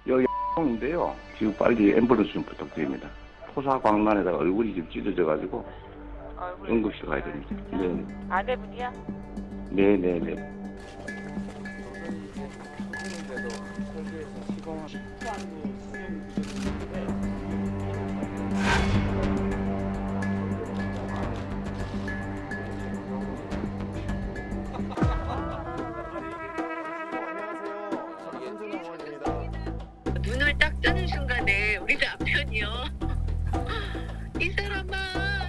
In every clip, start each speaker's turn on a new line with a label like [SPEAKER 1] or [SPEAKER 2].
[SPEAKER 1] 여기 인데요. 지금 빨리 앰뷸런스 좀 부탁드립니다. 토사광란에다가 얼굴이 지금 찢어져가지고 응급실 가야 됩니다. 네.
[SPEAKER 2] 아내분이야?
[SPEAKER 1] 네네네.
[SPEAKER 2] 눈을 딱 뜨는 순간에 우리 남편이요. 이 사람아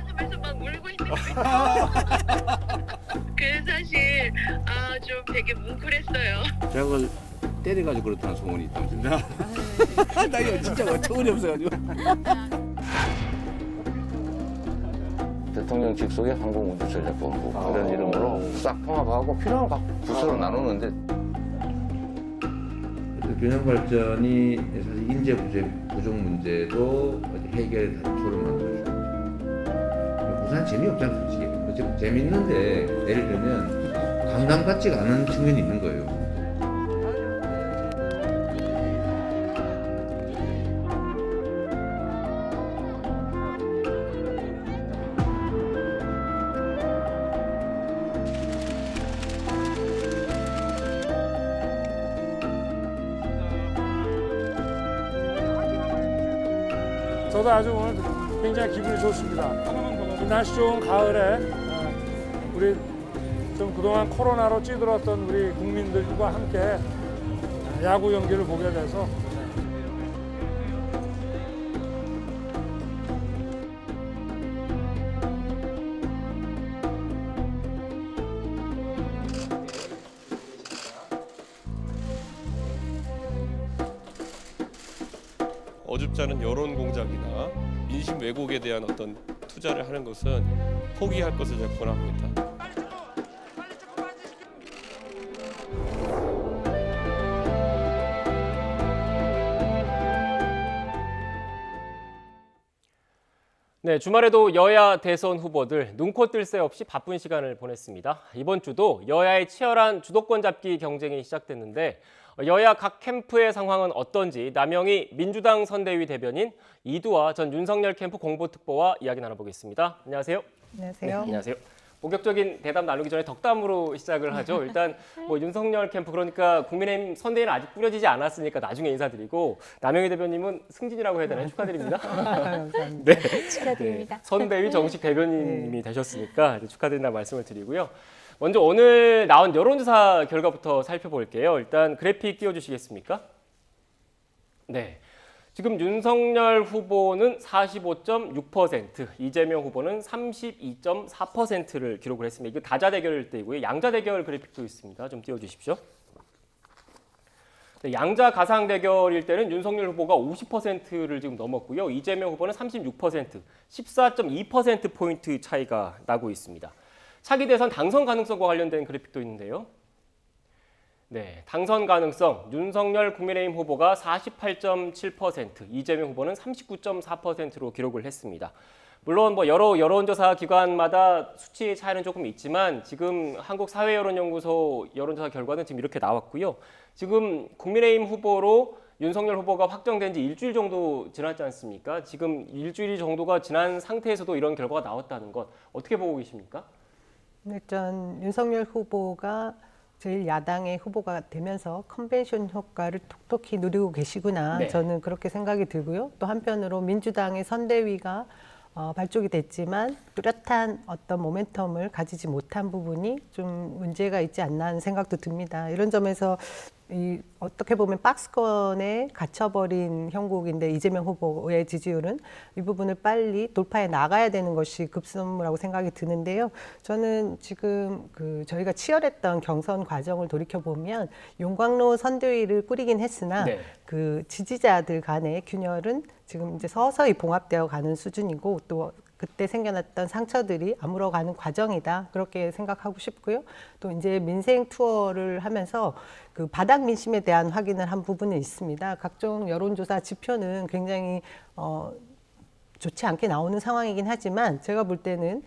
[SPEAKER 2] 하면서 막 울고 있는 거예요. 그래서 사실 좀 되게 뭉클했어요.
[SPEAKER 3] 제가 그걸 때려가지고 그렇다는 소문이 있답니다. 나 이거 진짜 어처구니 없어가지고.
[SPEAKER 4] 대통령 직속의 항공우주전략본부 그런 이름으로 싹 통합하고 필요한 각 부서로 나누는데
[SPEAKER 3] 균형 발전이 사실 인재 부족 문제도 해결의 단초를 만들어주고 부산 재미없잖아 솔직히. 지금 재밌는데 예를 들면 강남 같지가 않은 측면이 있는 거예요.
[SPEAKER 5] 저도 아주 오늘 굉장히 기분이 좋습니다. 이 날씨 좋은 가을에 우리 좀 그동안 코로나로 찌들었던 우리 국민들과 함께 야구 경기를 보게 돼서
[SPEAKER 6] 어줍지 않은 여론 공작이나 민심 왜곡에 대한 어떤 투자를 하는 것은 포기할 것을 제가 권합니다.
[SPEAKER 7] 네, 주말에도 여야 대선 후보들 눈코 뜰 새 없이 바쁜 시간을 보냈습니다. 이번 주도 여야의 치열한 주도권 잡기 경쟁이 시작됐는데 여야 각 캠프의 상황은 어떤지 남영희 민주당 선대위 대변인 이두아 전 윤석열 캠프 공보특보와 이야기 나눠보겠습니다. 안녕하세요.
[SPEAKER 8] 안녕하세요.
[SPEAKER 7] 네, 안녕하세요. 본격적인 대답 나누기 전에 덕담으로 시작을 하죠. 일단 윤석열 캠프 그러니까 국민의힘 선대위는 아직 꾸려지지 않았으니까 나중에 인사드리고 남영희 대변님은 승진이라고 해야 되나요? 축하드립니다.
[SPEAKER 8] 감사합니다.
[SPEAKER 7] 네.
[SPEAKER 8] 축하드립니다.
[SPEAKER 7] 네. 선대위 정식 대변인이 되셨으니까 축하드린다는 말씀을 드리고요. 먼저 오늘 나온 여론조사 결과부터 살펴볼게요. 일단 그래픽 띄워주시겠습니까? 네. 지금 윤석열 후보는 45.6%, 이재명 후보는 32.4%를 기록을 했습니다. 이거 다자 대결일 때이고요. 양자 대결 그래픽도 있습니다. 좀 띄워주십시오. 네, 양자 가상 대결일 때는 윤석열 후보가 50%를 지금 넘었고요. 이재명 후보는 36%, 14.2%포인트 차이가 나고 있습니다. 차기 대선 당선 가능성과 관련된 그래픽도 있는데요. 네, 당선 가능성 윤석열 국민의힘 후보가 48.7%, 이재명 후보는 39.4%로 기록을 했습니다. 물론 여러 여론조사 기관마다 수치 차이는 조금 있지만 지금 한국사회여론연구소 여론조사 결과는 지금 이렇게 나왔고요. 지금 국민의힘 후보로 윤석열 후보가 확정된 지 일주일 정도 지났지 않습니까? 지금 일주일 정도가 지난 상태에서도 이런 결과가 나왔다는 것 어떻게 보고 계십니까?
[SPEAKER 8] 일단 윤석열 후보가 제1야당의 후보가 되면서 컨벤션 효과를 톡톡히 누리고 계시구나.
[SPEAKER 7] 네.
[SPEAKER 8] 저는 그렇게 생각이 들고요. 또 한편으로 민주당의 선대위가 발족이 됐지만 뚜렷한 어떤 모멘텀을 가지지 못한 부분이 좀 문제가 있지 않나 하는 생각도 듭니다. 이런 점에서 어떻게 보면 박스권에 gat혀버린 형국인데 이재명 후보의 지지율은 이 부분을 빨리 돌파해 나가야 되는 것이 급선무라고 생각이 드는데요. 저는 지금 저희가 치열했던 경선 과정을 돌이켜보면 용광로 선대위를 꾸리긴 했으나
[SPEAKER 7] 네.
[SPEAKER 8] 그 지지자들 간의 균열은 지금 이제 서서히 봉합되어 가는 수준이고 또 그때 생겨났던 상처들이 아물어가는 과정이다. 그렇게 생각하고 싶고요. 또 이제 민생 투어를 하면서 그 바닥 민심에 대한 확인을 한 부분은 있습니다. 각종 여론조사 지표는 굉장히 좋지 않게 나오는 상황이긴 하지만 제가 볼 때는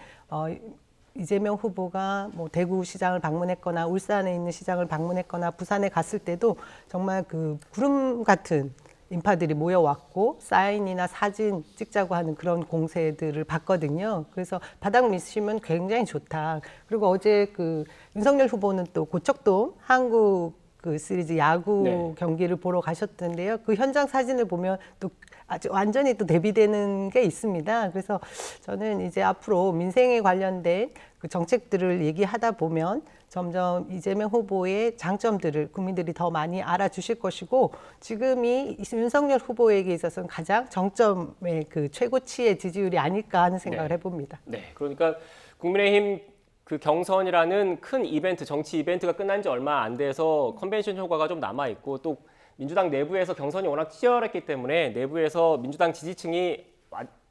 [SPEAKER 8] 이재명 후보가 뭐 대구 시장을 방문했거나 울산에 있는 시장을 방문했거나 부산에 갔을 때도 정말 그 구름 같은 인파들이 모여왔고 사인이나 사진 찍자고 하는 그런 공세들을 봤거든요. 그래서 바닥 민심은 굉장히 좋다. 그리고 어제 그 윤석열 후보는 또 고척돔 한국 그 시리즈 야구
[SPEAKER 7] 네.
[SPEAKER 8] 경기를 보러 가셨던데요. 그 현장 사진을 보면 또 아주 완전히 또 대비되는 게 있습니다. 그래서 저는 이제 앞으로 민생에 관련된 그 정책들을 얘기하다 보면 점점 이재명 후보의 장점들을 국민들이 더 많이 알아주실 것이고 지금이 윤석열 후보에게 있어서는 가장 정점의 그 최고치의 지지율이 아닐까 하는 생각을
[SPEAKER 7] 네.
[SPEAKER 8] 해봅니다.
[SPEAKER 7] 네, 그러니까 국민의힘 그 경선이라는 큰 이벤트, 정치 이벤트가 끝난 지 얼마 안 돼서 컨벤션 효과가 좀 남아 있고 또 민주당 내부에서 경선이 워낙 치열했기 때문에 내부에서 민주당 지지층이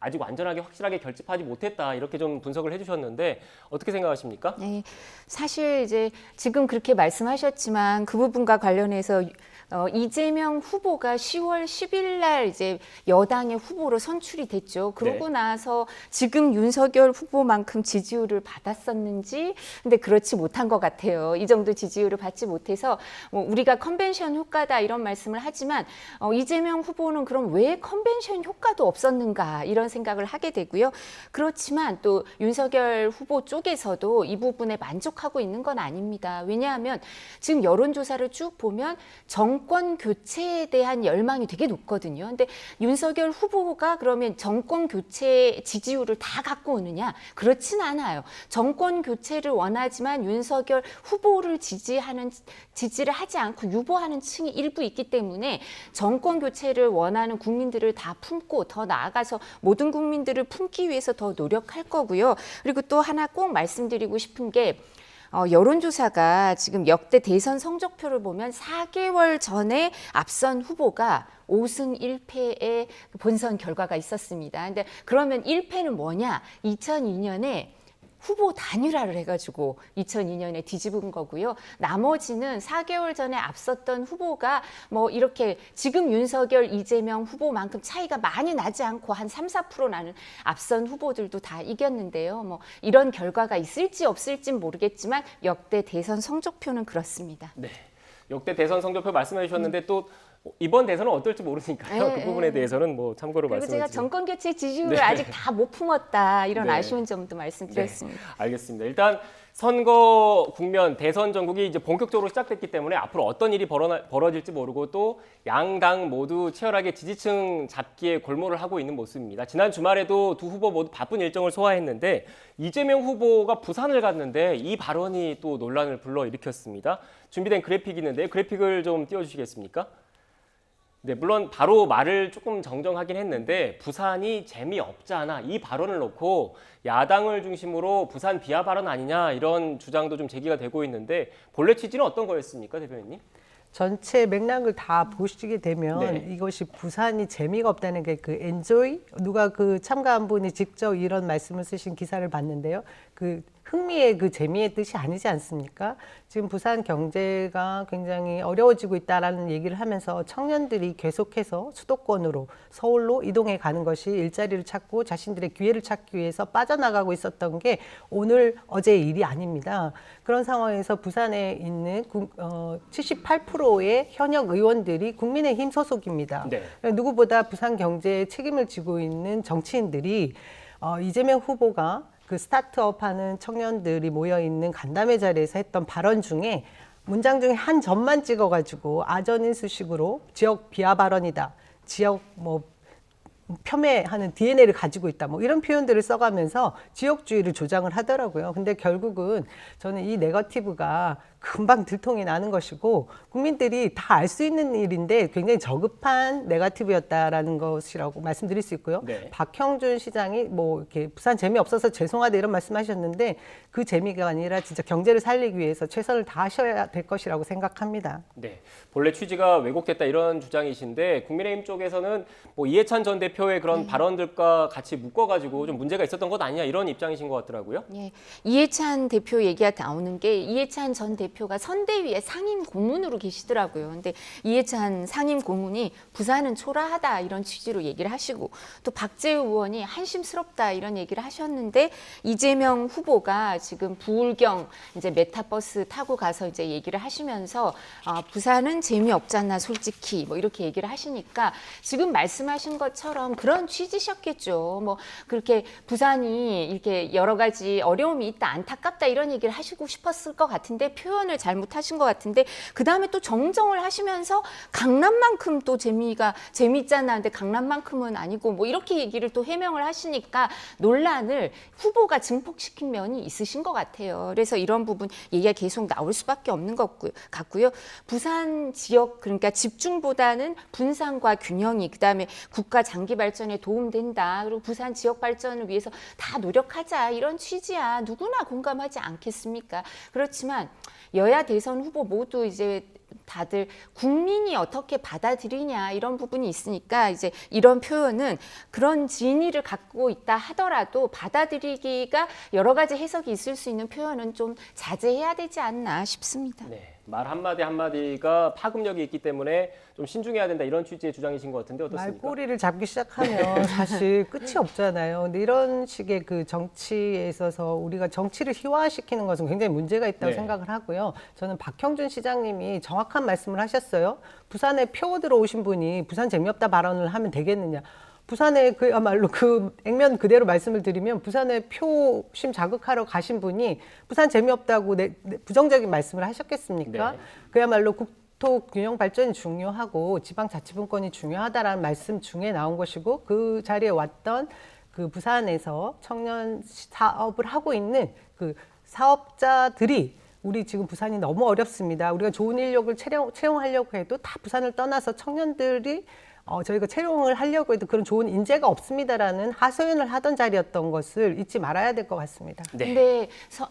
[SPEAKER 7] 아직 완전하게 확실하게 결집하지 못했다 이렇게 좀 분석을 해주셨는데 어떻게 생각하십니까?
[SPEAKER 9] 네, 사실 이제 지금 그렇게 말씀하셨지만 그 부분과 관련해서 이재명 후보가 10월 10일 날 이제 여당의 후보로 선출이 됐죠. 그러고
[SPEAKER 7] 네.
[SPEAKER 9] 나서 지금 윤석열 후보만큼 지지율을 받았었는지 근데 그렇지 못한 것 같아요. 이 정도 지지율을 받지 못해서 뭐 우리가 컨벤션 효과다 이런 말씀을 하지만 이재명 후보는 그럼 왜 컨벤션 효과도 없었는가 이런 생각을 하게 되고요. 그렇지만 또 윤석열 후보 쪽에서도 이 부분에 만족하고 있는 건 아닙니다. 왜냐하면 지금 여론조사를 쭉 보면 정권 교체에 대한 열망이 되게 높거든요. 근데 윤석열 후보가 그러면 정권 교체 지지율을 다 갖고 오느냐? 그렇진 않아요. 정권 교체를 원하지만 윤석열 후보를 지지를 하지 않고 유보하는 층이 일부 있기 때문에 정권 교체를 원하는 국민들을 다 품고 더 나아가서 모든 국민들을 품기 위해서 더 노력할 거고요. 그리고 또 하나 꼭 말씀드리고 싶은 게 여론조사가 지금 역대 대선 성적표를 보면 4개월 전에 앞선 후보가 5승 1패의 본선 결과가 있었습니다. 근데 그러면 1패는 뭐냐? 2002년에 후보 단일화를 해가지고 2002년에 뒤집은 거고요. 나머지는 4개월 전에 앞섰던 후보가 뭐 이렇게 지금 윤석열, 이재명 후보만큼 차이가 많이 나지 않고 한 3, 4% 나는 앞선 후보들도 다 이겼는데요. 뭐 이런 결과가 있을지 없을진 모르겠지만 역대 대선 성적표는 그렇습니다.
[SPEAKER 7] 네, 역대 대선 성적표 말씀해 주셨는데 또 이번 대선은 어떨지 모르니까요.
[SPEAKER 9] 네,
[SPEAKER 7] 그 부분에
[SPEAKER 9] 네.
[SPEAKER 7] 대해서는 뭐 참고로
[SPEAKER 9] 그리고
[SPEAKER 7] 말씀해
[SPEAKER 9] 제가
[SPEAKER 7] 주세요.
[SPEAKER 9] 정권 교체 지지율을
[SPEAKER 7] 네.
[SPEAKER 9] 아직 다 못 품었다 이런
[SPEAKER 7] 네.
[SPEAKER 9] 아쉬운 점도 말씀드렸습니다.
[SPEAKER 7] 네, 알겠습니다. 일단 선거 국면 대선 전국이 이제 본격적으로 시작됐기 때문에 앞으로 어떤 일이 벌어질지 모르고 또 양당 모두 치열하게 지지층 잡기에 골몰을 하고 있는 모습입니다. 지난 주말에도 두 후보 모두 바쁜 일정을 소화했는데 이재명 후보가 부산을 갔는데 이 발언이 또 논란을 불러일으켰습니다. 준비된 그래픽이 있는데 그래픽을 좀 띄워주시겠습니까? 네, 물론 바로 말을 조금 정정하긴 했는데 부산이 재미없잖아 이 발언을 놓고 야당을 중심으로 부산 비하 발언 아니냐 이런 주장도 좀 제기가 되고 있는데 본래 취지는 어떤 거였습니까, 대표님?
[SPEAKER 8] 전체 맥락을 다 보시게 되면
[SPEAKER 7] 네.
[SPEAKER 8] 이것이 부산이 재미가 없다는 게 그 엔조이 누가 그 참가한 분이 직접 이런 말씀을 쓰신 기사를 봤는데요. 그 흥미의 그 재미의 뜻이 아니지 않습니까? 지금 부산 경제가 굉장히 어려워지고 있다라는 얘기를 하면서 청년들이 계속해서 수도권으로 서울로 이동해 가는 것이 일자리를 찾고 자신들의 기회를 찾기 위해서 빠져나가고 있었던 게 오늘 어제의 일이 아닙니다. 그런 상황에서 부산에 있는 78%의 현역 의원들이 국민의힘 소속입니다.
[SPEAKER 7] 네.
[SPEAKER 8] 누구보다 부산 경제에 책임을 지고 있는 정치인들이 이재명 후보가 그 스타트업하는 청년들이 모여있는 간담회 자리에서 했던 발언 중에 문장 중에 한 점만 찍어가지고 아전인수식으로 지역 비하 발언이다. 지역 뭐 폄훼하는 DNA를 가지고 있다. 뭐 이런 표현들을 써가면서 지역주의를 조장을 하더라고요. 근데 결국은 저는 이 네거티브가 금방 들통이 나는 것이고 국민들이 다 알 수 있는 일인데 굉장히 저급한 네거티브였다라는 것이라고 말씀드릴 수 있고요.
[SPEAKER 7] 네.
[SPEAKER 8] 박형준 시장이 뭐 이렇게 부산 재미없어서 죄송하다 이런 말씀하셨는데 그 재미가 아니라 진짜 경제를 살리기 위해서 최선을 다하셔야 될 것이라고 생각합니다.
[SPEAKER 7] 네, 본래 취지가 왜곡됐다 이런 주장이신데 국민의힘 쪽에서는 뭐 이해찬 전 대표의 그런 발언들과 같이 묶어가지고 좀 문제가 있었던 것 아니냐 이런 입장이신 것 같더라고요.
[SPEAKER 9] 예, 이해찬 대표 얘기가 나오는 게 이해찬 전 대표 대표가 선대위의 상임 고문으로 계시더라고요. 근데 이해찬 상임 고문이 부산은 초라하다 이런 취지로 얘기를 하시고 또 박재우 의원이 한심스럽다 이런 얘기를 하셨는데 이재명 후보가 지금 부울경 이제 메타버스 타고 가서 이제 얘기를 하시면서 부산은 재미없잖아 솔직히 뭐 이렇게 얘기를 하시니까 지금 말씀하신 것처럼 그런 취지셨겠죠. 뭐 그렇게 부산이 이렇게 여러 가지 어려움이 있다 안타깝다 이런 얘기를 하시고 싶었을 것 같은데 표현을 잘못하신 것 같은데 그 다음에 또 정정을 하시면서 강남만큼 또 재미있잖아 근데 강남만큼은 아니고 뭐 이렇게 얘기를 또 해명을 하시니까 논란을 후보가 증폭시킨 면이 있으신 것 같아요. 그래서 이런 부분 얘기가 계속 나올 수밖에 없는 것 같고요. 부산 지역 그러니까 집중보다는 분산과 균형이 그다음에 국가 장기 발전에 도움된다. 그리고 부산 지역 발전을 위해서 다 노력하자 이런 취지야. 누구나 공감하지 않겠습니까? 그렇지만 여야 대선 후보 모두 이제 다들 국민이 어떻게 받아들이냐 이런 부분이 있으니까 이제 이런 표현은 그런 진위를 갖고 있다 하더라도 받아들이기가 여러 가지 해석이 있을 수 있는 표현은 좀 자제해야 되지 않나 싶습니다.
[SPEAKER 7] 네. 말 한마디 한마디가 파급력이 있기 때문에 좀 신중해야 된다 이런 취지의 주장이신 것 같은데 어떻습니까?
[SPEAKER 8] 말꼬리를 잡기 시작하면 사실 끝이 없잖아요. 근데 이런 식의 그 정치에 있어서 우리가 정치를 희화화시키는 것은 굉장히 문제가 있다고
[SPEAKER 7] 네.
[SPEAKER 8] 생각을 하고요. 저는 박형준 시장님이 정확한 말씀을 하셨어요. 부산에 표 들어오신 분이 부산 재미없다 발언을 하면 되겠느냐. 부산에 그야말로 그 액면 그대로 말씀을 드리면 부산에 표심 자극하러 가신 분이 부산 재미없다고 부정적인 말씀을 하셨겠습니까?
[SPEAKER 7] 네.
[SPEAKER 8] 그야말로 국토 균형 발전이 중요하고 지방자치분권이 중요하다라는 말씀 중에 나온 것이고 그 자리에 왔던 그 부산에서 청년 사업을 하고 있는 그 사업자들이 우리 지금 부산이 너무 어렵습니다. 우리가 좋은 인력을 채용하려고 해도 다 부산을 떠나서 청년들이 저희가 채용을 하려고 해도 그런 좋은 인재가 없습니다라는 하소연을 하던 자리였던 것을 잊지 말아야 될 것 같습니다.
[SPEAKER 7] 네.
[SPEAKER 9] 근데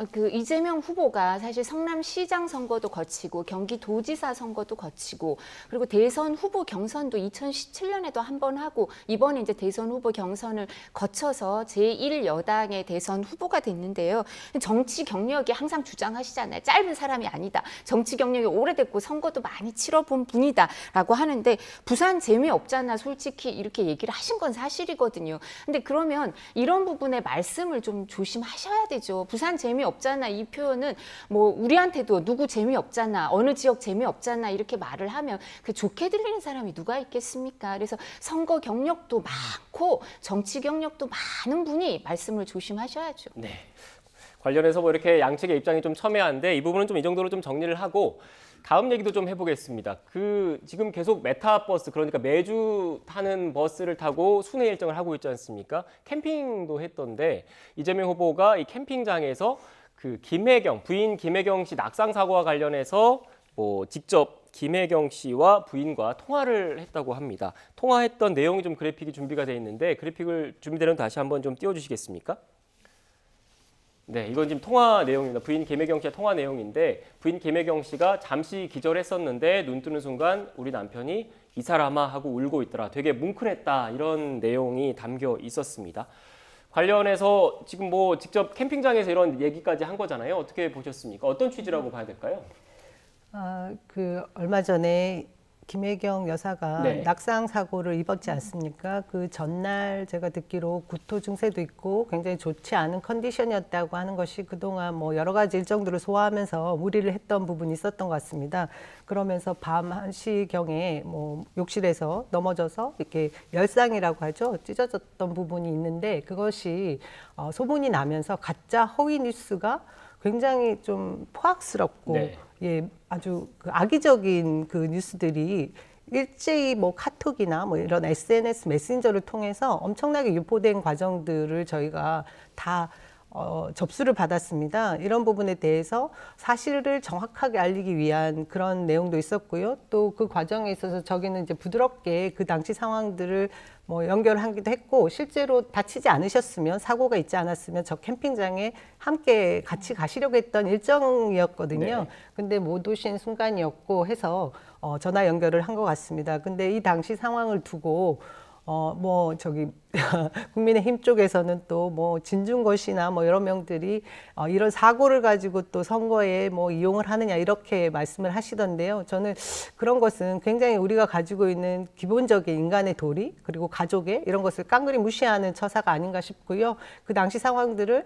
[SPEAKER 9] 그 이재명 후보가 사실 성남시장 선거도 거치고 경기도지사 선거도 거치고 그리고 대선 후보 경선도 2017년에도 한 번 하고 이번에 이제 대선 후보 경선을 거쳐서 제1여당의 대선 후보가 됐는데요. 정치 경력이 항상 주장하시잖아요. 짧은 사람이 아니다. 정치 경력이 오래됐고 선거도 많이 치러본 분이다라고 하는데 부산 재미없잖아 솔직히 이렇게 얘기를 하신 건 사실이거든요. 근데 그러면 이런 부분에 말씀을 좀 조심하셔야 되죠. 부산 재미없잖아 이 표현은 뭐 우리한테도 누구 재미없잖아 어느 지역 재미없잖아 이렇게 말을 하면 그 좋게 들리는 사람이 누가 있겠습니까? 그래서 선거 경력도 많고 정치 경력도 많은 분이 말씀을 조심하셔야죠.
[SPEAKER 7] 네. 관련해서 뭐 이렇게 양측의 입장이 좀 첨예한데 이 부분은 좀 이 정도로 좀 정리를 하고 다음 얘기도 좀 해보겠습니다. 지금 계속 메타버스 그러니까 매주 타는 버스를 타고 순회 일정을 하고 있지 않습니까? 캠핑도 했던데 이재명 후보가 이 캠핑장에서 그 부인 김혜경 씨 낙상 사고와 관련해서 뭐 직접 김혜경 씨와 부인과 통화를 했다고 합니다. 통화했던 내용이 좀 그래픽이 준비가 돼 있는데 그래픽을 준비되는 다시 한번 좀 띄워주시겠습니까? 네, 이건 지금 통화 내용입니다. 부인 김혜경 씨의 통화 내용인데 부인 김혜경 씨가 잠시 기절했었는데 눈 뜨는 순간 우리 남편이 이 사람아 하고 울고 있더라. 되게 뭉클했다. 이런 내용이 담겨 있었습니다. 관련해서 지금 뭐 직접 캠핑장에서 이런 얘기까지 한 거잖아요. 어떻게 보셨습니까? 어떤 취지라고 봐야 될까요?
[SPEAKER 8] 얼마 전에 김혜경 여사가
[SPEAKER 7] 네.
[SPEAKER 8] 낙상 사고를 입었지 않습니까? 그 전날 제가 듣기로 구토 증세도 있고 굉장히 좋지 않은 컨디션이었다고 하는 것이 그동안 뭐 여러 가지 일정들을 소화하면서 무리를 했던 부분이 있었던 것 같습니다. 그러면서 밤 1시경에 뭐 욕실에서 넘어져서 이렇게 열상이라고 하죠. 찢어졌던 부분이 있는데 그것이 소문이 나면서 가짜 허위 뉴스가 굉장히 좀 포악스럽고
[SPEAKER 7] 네.
[SPEAKER 8] 예, 아주 그 악의적인 그 뉴스들이 일제히 뭐 카톡이나 뭐 이런 SNS 메신저를 통해서 엄청나게 유포된 과정들을 저희가 다 접수를 받았습니다. 이런 부분에 대해서 사실을 정확하게 알리기 위한 그런 내용도 있었고요. 또 그 과정에 있어서 저기는 이제 부드럽게 그 당시 상황들을 뭐 연결하기도 했고 실제로 다치지 않으셨으면 사고가 있지 않았으면 저 캠핑장에 함께 같이 가시려고 했던 일정이었거든요.
[SPEAKER 7] 네.
[SPEAKER 8] 근데 못 오신 순간이었고 해서 전화 연결을 한 것 같습니다. 근데 이 당시 상황을 두고 국민의힘 쪽에서는 또 뭐 진중권이나 뭐 여러 명들이 이런 사고를 가지고 또 선거에 뭐 이용을 하느냐 이렇게 말씀을 하시던데요. 저는 그런 것은 굉장히 우리가 가지고 있는 기본적인 인간의 도리 그리고 가족의 이런 것을 깡그리 무시하는 처사가 아닌가 싶고요. 그 당시 상황들을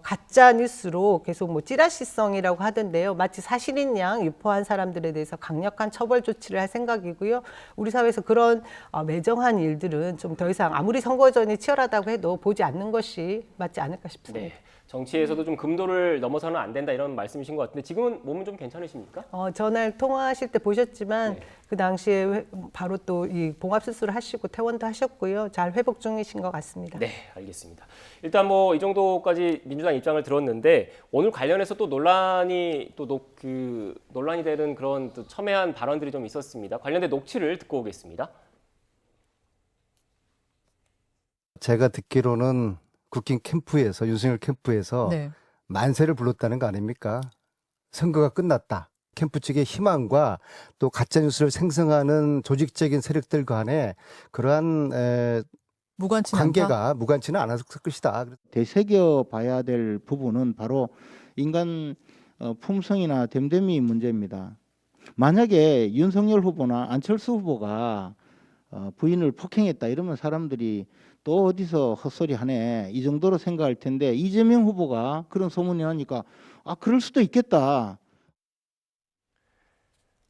[SPEAKER 8] 가짜 뉴스로 계속 뭐 찌라시성이라고 하던데요. 마치 사실인 양 유포한 사람들에 대해서 강력한 처벌 조치를 할 생각이고요. 우리 사회에서 그런 매정한 일들은 좀 더 이상 아무리 선거전이 치열하다고 해도 보지 않는 것이 맞지 않을까 싶습니다.
[SPEAKER 7] 네. 정치에서도 좀 금도를 넘어서는 안 된다 이런 말씀이신 것 같은데 지금은 몸은 좀 괜찮으십니까?
[SPEAKER 8] 전날 통화하실 때 보셨지만
[SPEAKER 7] 네.
[SPEAKER 8] 그 당시에 바로 또 이 봉합 수술을 하시고 퇴원도 하셨고요. 잘 회복 중이신 것 같습니다.
[SPEAKER 7] 네, 알겠습니다. 일단 뭐 이 정도까지 민주당 입장을 들었는데 오늘 관련해서 또 논란이 논란이 되는 그런 또 첨예한 발언들이 좀 있었습니다. 관련된 녹취를 듣고 오겠습니다.
[SPEAKER 10] 제가 듣기로는 국힘 캠프에서 윤석열 캠프에서
[SPEAKER 11] 네.
[SPEAKER 10] 만세를 불렀다는 거 아닙니까? 선거가 끝났다. 캠프 측의 희망과 또 가짜뉴스를 생성하는 조직적인 세력들 간의 그러한 관계가 무관치는 않았을 것이다.
[SPEAKER 12] 되새겨 봐야 될 부분은 바로 인간 품성이나 됨됨이 문제입니다. 만약에 윤석열 후보나 안철수 후보가 부인을 폭행했다 이러면 사람들이 또 어디서 헛소리하네 이 정도로 생각할 텐데 이재명 후보가 그런 소문이 나니까 그럴 수도 있겠다.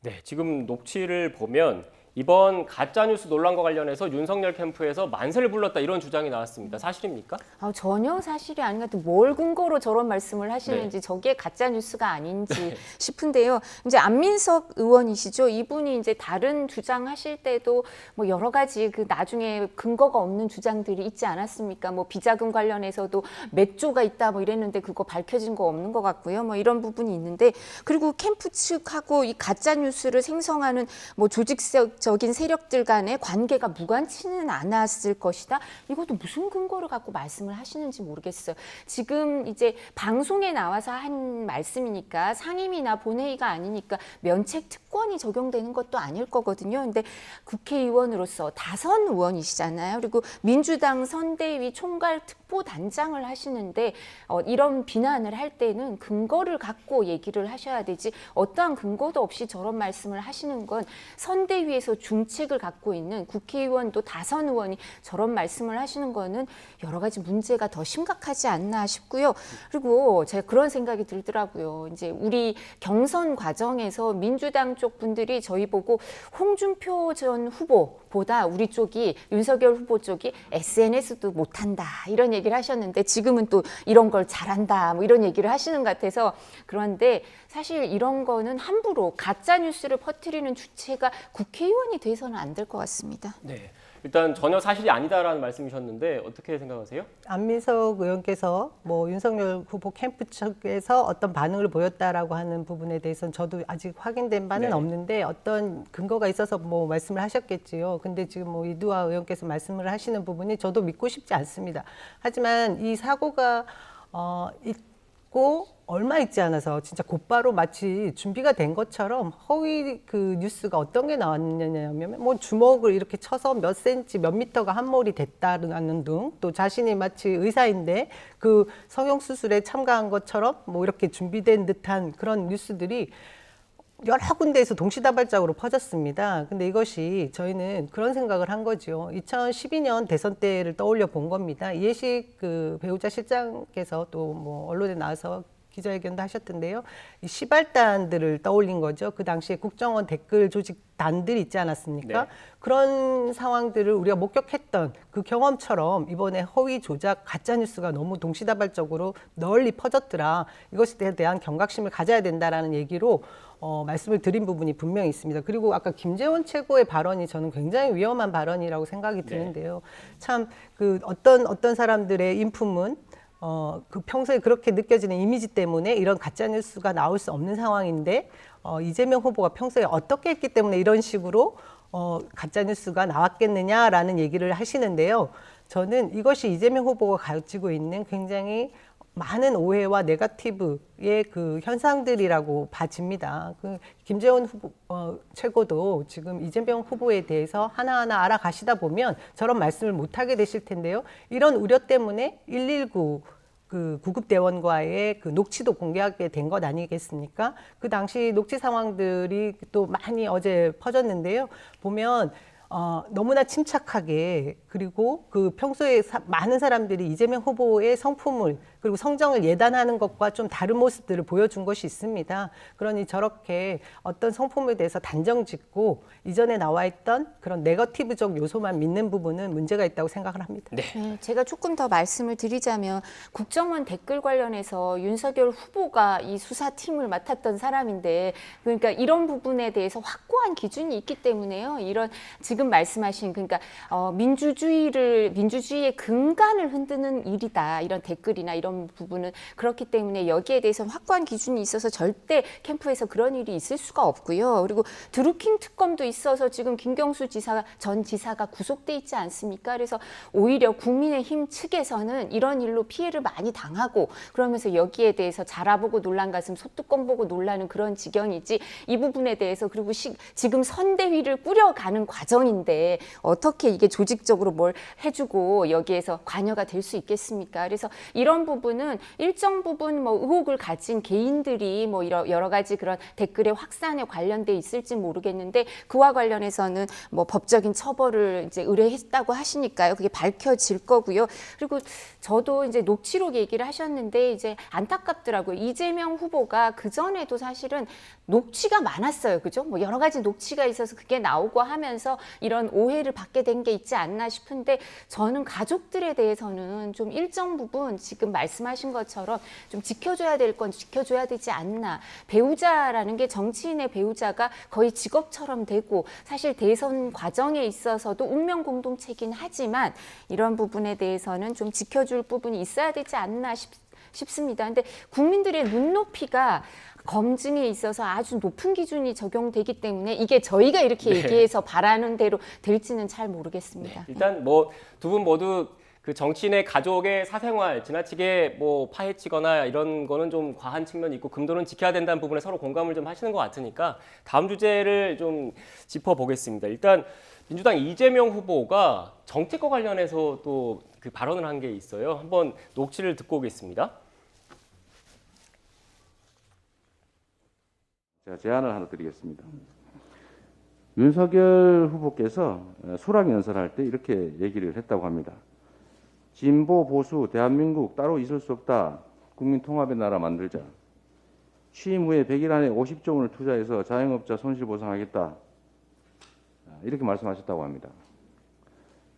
[SPEAKER 7] 네, 지금 녹취를 보면 이번 가짜뉴스 논란과 관련해서 윤석열 캠프에서 만세를 불렀다 이런 주장이 나왔습니다. 사실입니까?
[SPEAKER 9] 전혀 사실이 아닌 것 같아요. 뭘 근거로 저런 말씀을 하시는지
[SPEAKER 7] 네.
[SPEAKER 9] 저게 가짜 뉴스가 아닌지 싶은데요. 이제 안민석 의원이시죠. 이분이 이제 다른 주장하실 때도 뭐 여러 가지 그 나중에 근거가 없는 주장들이 있지 않았습니까? 뭐 비자금 관련해서도 몇 조가 있다 뭐 이랬는데 그거 밝혀진 거 없는 것 같고요. 뭐 이런 부분이 있는데 그리고 캠프 측하고 이 가짜 뉴스를 생성하는 뭐 조직적인 세력들 간의 관계가 무관치는 않았을 것이다. 이것도 무슨 근거를 갖고 말씀을 하시는지 모르겠어요. 지금 이제 방송에 나와서 한 말씀이니까 상임위나 본회의가 아니니까 면책 특권이 적용되는 것도 아닐 거거든요. 근데 국회의원으로서 다선 의원이시잖아요. 그리고 민주당 선대위 총괄 특보단장을 하시는데 이런 비난을 할 때는 근거를 갖고 얘기를 하셔야 되지 어떠한 근거도 없이 저런 말씀을 하시는 건 선대위에서 중책을 갖고 있는 국회의원도 다선 의원이 저런 말씀을 하시는 거는 여러 가지 문제가 더 심각하지 않나 싶고요. 그리고 제가 그런 생각이 들더라고요. 이제 우리 경선 과정에서 민주당 쪽 분들이 저희 보고 홍준표 전 후보보다 우리 쪽이 윤석열 후보 쪽이 SNS도 못한다 이런 얘기를 하셨는데 지금은 또 이런 걸 잘한다 뭐 이런 얘기를 하시는 것 같아서 그런데 사실 이런 거는 함부로 가짜 뉴스를 퍼뜨리는 주체가 국회의원이 돼서는 안 될 것 같습니다.
[SPEAKER 7] 네. 일단 전혀 사실이 아니다라는 말씀이셨는데 어떻게 생각하세요?
[SPEAKER 8] 안민석 의원께서 뭐 윤석열 후보 캠프 측에서 어떤 반응을 보였다라고 하는 부분에 대해서는 저도 아직 확인된 바는
[SPEAKER 7] 네.
[SPEAKER 8] 없는데 어떤 근거가 있어서 뭐 말씀을 하셨겠지요. 근데 지금 뭐 이두화 의원께서 말씀을 하시는 부분이 저도 믿고 싶지 않습니다. 하지만 이 사고가 있고 얼마 있지 않아서 진짜 곧바로 마치 준비가 된 것처럼 허위 그 뉴스가 어떤 게 나왔느냐면 뭐 주먹을 이렇게 쳐서 몇 센치 몇 미터가 함몰이 됐다는 등 또 자신이 마치 의사인데 그 성형 수술에 참가한 것처럼 뭐 이렇게 준비된 듯한 그런 뉴스들이 여러 군데에서 동시다발적으로 퍼졌습니다. 근데 이것이 저희는 그런 생각을 한 거죠. 2012년 대선 때를 떠올려 본 겁니다. 이해식 그 배우자 실장께서 또 뭐 언론에 나와서 기자회견도 하셨던데요. 이 시발단들을 떠올린 거죠. 그 당시에 국정원 댓글 조직단들이 있지 않았습니까?
[SPEAKER 7] 네.
[SPEAKER 8] 그런 상황들을 우리가 목격했던 그 경험처럼 이번에 허위 조작 가짜뉴스가 너무 동시다발적으로 널리 퍼졌더라. 이것에 대한 경각심을 가져야 된다라는 얘기로 말씀을 드린 부분이 분명히 있습니다. 그리고 아까 김재원 최고의 발언이 저는 굉장히 위험한 발언이라고 생각이 드는데요. 참 그 어떤 사람들의 인품은 그 평소에 그렇게 느껴지는 이미지 때문에 이런 가짜 뉴스가 나올 수 없는 상황인데 이재명 후보가 평소에 어떻게 했기 때문에 이런 식으로 가짜 뉴스가 나왔겠느냐라는 얘기를 하시는데요. 저는 이것이 이재명 후보가 가지고 있는 굉장히 많은 오해와 네거티브의 그 현상들이라고 봐집니다. 그 김재원 후보 최고도 지금 이재명 후보에 대해서 하나하나 알아가시다 보면 저런 말씀을 못하게 되실 텐데요. 이런 우려 때문에 119 그 구급대원과의 그 녹취도 공개하게 된 것 아니겠습니까? 그 당시 녹취 상황들이 또 많이 어제 퍼졌는데요. 보면 너무나 침착하게 그리고 그 평소에 많은 사람들이 이재명 후보의 성품을 그리고 성정을 예단하는 것과 좀 다른 모습들을 보여준 것이 있습니다. 그러니 저렇게 어떤 성품에 대해서 단정 짓고 이전에 나와 있던 그런 네거티브적 요소만 믿는 부분은 문제가 있다고 생각을 합니다.
[SPEAKER 9] 네, 제가 조금 더 말씀을 드리자면 국정원 댓글 관련해서 윤석열 후보가 이 수사팀을 맡았던 사람인데 그러니까 이런 부분에 대해서 확고한 기준이 있기 때문에요. 이런 지금 말씀하신 그러니까 민주주의의 근간을 흔드는 일이다. 이런 댓글이나 이런 부분은 그렇기 때문에 여기에 대해서는 확고한 기준이 있어서 절대 캠프에서 그런 일이 있을 수가 없고요. 그리고 드루킹 특검도 있어서 지금 김경수 전 지사가 구속돼 있지 않습니까? 그래서 오히려 국민의힘 측에서는 이런 일로 피해를 많이 당하고 그러면서 여기에 대해서 자라보고 놀란 가슴 소뚜껑 보고 놀라는 그런 지경이지 이 부분에 대해서 그리고 지금 선대위를 꾸려가는 과정인데 어떻게 이게 조직적으로 뭘 해주고 여기에서 관여가 될 수 있겠습니까? 그래서 이런 부분은 일정 부분 뭐 의혹을 가진 개인들이 뭐 여러 가지 그런 댓글의 확산에 관련돼 있을지 모르겠는데 그와 관련해서는 뭐 법적인 처벌을 이제 의뢰했다고 하시니까요. 그게 밝혀질 거고요. 그리고 저도 이제 녹취록 얘기를 하셨는데 이제 안타깝더라고요. 이재명 후보가 그 전에도 사실은 녹취가 많았어요. 그죠? 뭐 여러 가지 녹취가 있어서 그게 나오고 하면서 이런 오해를 받게 된 게 있지 않나 싶은데 저는 가족들에 대해서는 좀 일정 부분 지금 말씀하신 것처럼 좀 지켜줘야 될 건 지켜줘야 되지 않나. 배우자라는 게 정치인의 배우자가 거의 직업처럼 되고 사실 대선 과정에 있어서도 운명 공동체긴 하지만 이런 부분에 대해서는 좀 지켜줄 부분이 있어야 되지 않나 싶습니다. 근데 국민들의 눈높이가 검증에 있어서 아주 높은 기준이 적용되기 때문에 이게 저희가 이렇게 얘기해서 바라는 대로 될지는 잘 모르겠습니다.
[SPEAKER 7] 일단 뭐 두 분 모두 그 정치인의 가족의 사생활 지나치게 뭐 파헤치거나 이런 거는 좀 과한 측면이 있고 금도는 지켜야 된다는 부분에 서로 공감을 좀 하시는 것 같으니까 다음 주제를 좀 짚어보겠습니다. 일단 민주당 이재명 후보가 정책과 관련해서 또 그 발언을 한 게 있어요. 한번 녹취를 듣고 오겠습니다.
[SPEAKER 1] 제가 제안을 하나 드리겠습니다. 윤석열 후보께서 수락연설할 때 이렇게 얘기를 했다고 합니다. 진보, 보수, 대한민국 따로 있을 수 없다. 국민 통합의 나라 만들자. 취임 후에 100일 안에 50조 원을 투자해서 자영업자 손실 보상하겠다. 이렇게 말씀하셨다고 합니다.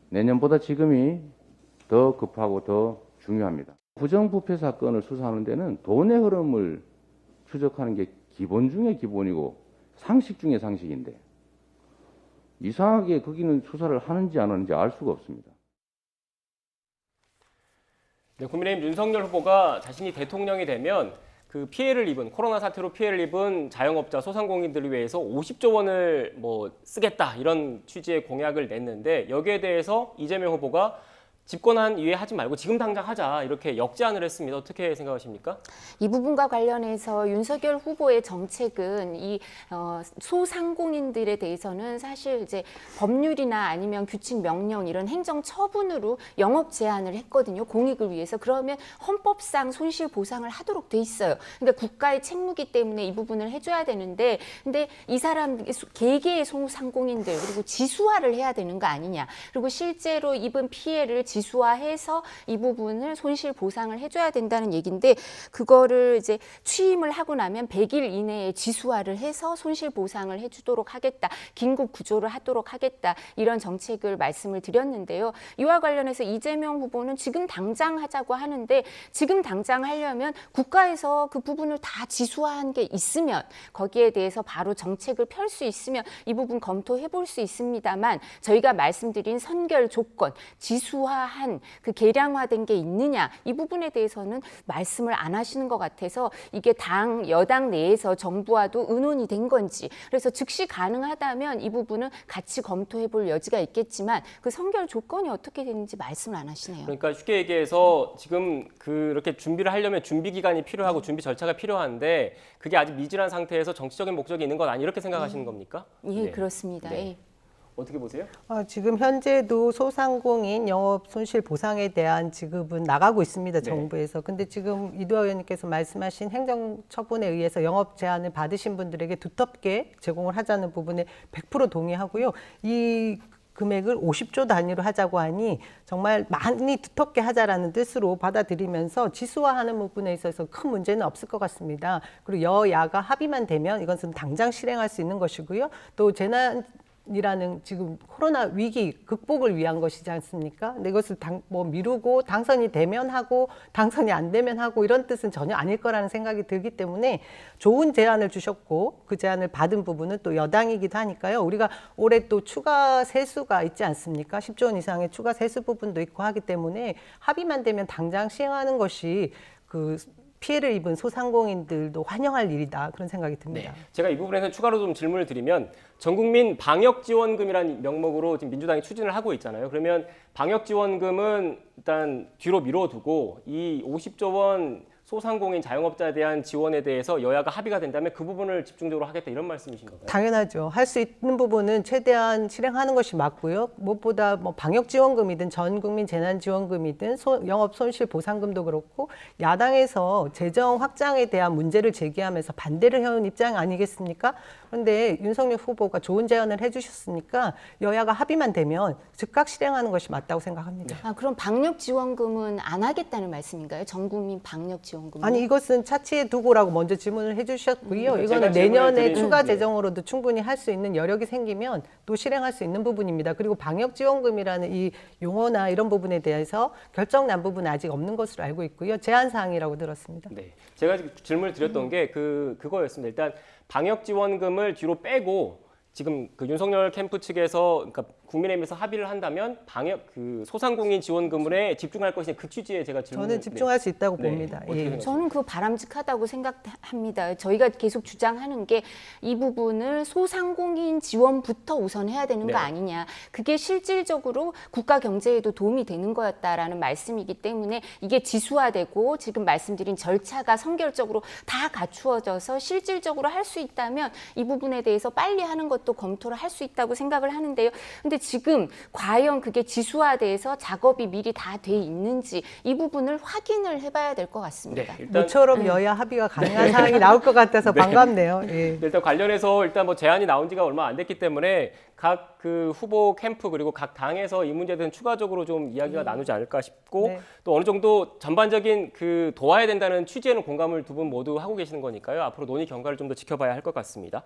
[SPEAKER 1] 내년보다 지금이 더 급하고 더 중요합니다. 부정부패 사건을 수사하는 데는 돈의 흐름을 추적하는 게 기본 중에 기본이고 상식 중에 상식인데 이상하게 거기는 수사를 하는지 안 하는지 알 수가 없습니다.
[SPEAKER 7] 네, 국민의힘 윤석열 후보가 자신이 대통령이 되면 그 피해를 입은 코로나 사태로 피해를 입은 자영업자 소상공인들을 위해서 50조 원을 뭐 쓰겠다 이런 취지의 공약을 냈는데 여기에 대해서 이재명 후보가 집권한 이후에 하지 말고 지금 당장 하자 이렇게 역제안을 했습니다. 어떻게 생각하십니까?
[SPEAKER 9] 이 부분과 관련해서 윤석열 후보의 정책은 이 소상공인들에 대해서는 사실 이제 법률이나 아니면 규칙 명령 이런 행정 처분으로 영업 제한을 했거든요. 공익을 위해서. 그러면 헌법상 손실 보상을 하도록 돼 있어요. 그러니까 국가의 책무기 때문에 이 부분을 해줘야 되는데 근데 이 사람 개개의 소상공인들 그리고 지수화를 해야 되는 거 아니냐. 그리고 실제로 입은 피해를 지수화해서 이 부분을 손실 보상을 해줘야 된다는 얘기인데 그거를 이제 취임을 하고 나면 100일 이내에 지수화를 해서 손실 보상을 해주도록 하겠다. 긴급 구조를 하도록 하겠다. 이런 정책을 말씀을 드렸는데요. 이와 관련해서 이재명 후보는 지금 당장 하자고 하는데 지금 당장 하려면 국가에서 그 부분을 다 지수화한 게 있으면 거기에 대해서 바로 정책을 펼 수 있으면 이 부분 검토해 볼 수 있습니다만 저희가 말씀드린 선결 조건 지수화 계량화한 그 계량화된 게 있느냐 이 부분에 대해서는 말씀을 안 하시는 것 같아서 이게 여당 내에서 정부와도 의논이 된 건지 그래서 즉시 가능하다면 이 부분은 같이 검토해 볼 여지가 있겠지만 그 선결 조건이 어떻게 되는지 말씀을 안 하시네요.
[SPEAKER 7] 그러니까 쉽게 얘기해서 지금 그렇게 준비를 하려면 준비 기간이 필요하고 준비 절차가 필요한데 그게 아직 미진한 상태에서 정치적인 목적이 있는 건 아니 이렇게 생각하시는 겁니까?
[SPEAKER 9] 예,
[SPEAKER 7] 네.
[SPEAKER 9] 그렇습니다.
[SPEAKER 7] 네.
[SPEAKER 9] 예.
[SPEAKER 7] 어떻게 보세요?
[SPEAKER 8] 지금 현재도 소상공인 영업 손실 보상에 대한 지급은 나가고 있습니다, 정부에서. 근데 지금 이두하 의원님께서 말씀하신 행정 처분에 의해서 영업 제한을 받으신 분들에게 두텁게 제공을 하자는 부분에 100% 동의하고요. 이 금액을 50조 단위로 하자고 하니 정말 많이 두텁게 하자라는 뜻으로 받아들이면서 지수화하는 부분에 있어서 큰 문제는 없을 것 같습니다. 그리고 여야가 합의만 되면 이것은 당장 실행할 수 있는 것이고요. 또 재난이라는 지금 코로나 위기 극복을 위한 것이지 않습니까? 근데 이것을 미루고 당선이 되면 하고 당선이 안 되면 하고 이런 뜻은 전혀 아닐 거라는 생각이 들기 때문에 좋은 제안을 주셨고 그 제안을 받은 부분은 또 여당이기도 하니까요. 우리가 올해 또 추가 세수가 있지 않습니까? 10조 원 이상의 추가 세수 부분도 있고 하기 때문에 합의만 되면 당장 시행하는 것이 그 피해를 입은 소상공인들도 환영할 일이다 그런 생각이 듭니다.
[SPEAKER 7] 네. 제가 이 부분에서 추가로 좀 질문을 드리면 전국민 방역지원금이라는 명목으로 지금 민주당이 추진을 하고 있잖아요. 그러면 방역지원금은 일단 뒤로 미뤄두고 이 50조 원 소상공인 자영업자에 대한 지원에 대해서 여야가 합의가 된다면 그 부분을 집중적으로 하겠다 이런 말씀이신 건가요?
[SPEAKER 8] 당연하죠. 할 수 있는 부분은 최대한 실행하는 것이 맞고요. 무엇보다 방역지원금이든 전국민 재난지원금이든 영업 손실 보상금도 그렇고 야당에서 재정 확장에 대한 문제를 제기하면서 반대를 해온 입장 아니겠습니까? 그런데 윤석열 후보가 좋은 제안을 해주셨으니까 여야가 합의만 되면 즉각 실행하는 것이 맞다고 생각합니다.
[SPEAKER 9] 그럼 방역지원금은 안 하겠다는 말씀인가요? 전국민 방역지원금?
[SPEAKER 8] 아니 이것은 차치해 두고라고 먼저 질문을 해주셨고요. 이거는 내년에 추가 재정으로도 충분히 할 수 있는 여력이 생기면 또 실행할 수 있는 부분입니다. 그리고 방역지원금이라는 이 용어나 이런 부분에 대해서 결정 난 부분은 아직 없는 것으로 알고 있고요. 제한 사항이라고 들었습니다.
[SPEAKER 7] 네, 제가 질문을 드렸던 게 그거였습니다. 일단 방역지원금을 뒤로 빼고 지금 그 윤석열 캠프 측에서 그러니까 국민의힘에서 합의를 한다면 방역 소상공인 지원금에 집중할 것이냐 그 취지에 제가
[SPEAKER 8] 저는 집중할 수 있다고 봅니다.
[SPEAKER 7] 예.
[SPEAKER 9] 저는 그거 바람직하다고 생각합니다. 저희가 계속 주장하는 게 이 부분을 소상공인 지원부터 우선 해야 되는 거 아니냐. 그게 실질적으로 국가 경제에도 도움이 되는 거였다라는 말씀이기 때문에 이게 지수화되고 지금 말씀드린 절차가 선결적으로 다 갖추어져서 실질적으로 할 수 있다면 이 부분에 대해서 빨리 하는 것도 검토를 할 수 있다고 생각을 하는데요. 근데 지금 과연 그게 지수화돼서 작업이 미리 다 돼 있는지 이 부분을 확인을 해봐야 될 것 같습니다.
[SPEAKER 8] 모처럼 여야 합의가 가능한 사항이 나올 것 같아서 반갑네요. 예.
[SPEAKER 7] 일단 관련해서 일단 제안이 나온 지가 얼마 안 됐기 때문에 각 그 후보 캠프 그리고 각 당에서 이 문제에 대해서 추가적으로 좀 이야기가 나누지 않을까 싶고 또 어느 정도 전반적인 도와야 된다는 취지에는 공감을 두 분 모두 하고 계시는 거니까요. 앞으로 논의 경과를 좀 더 지켜봐야 할 것 같습니다.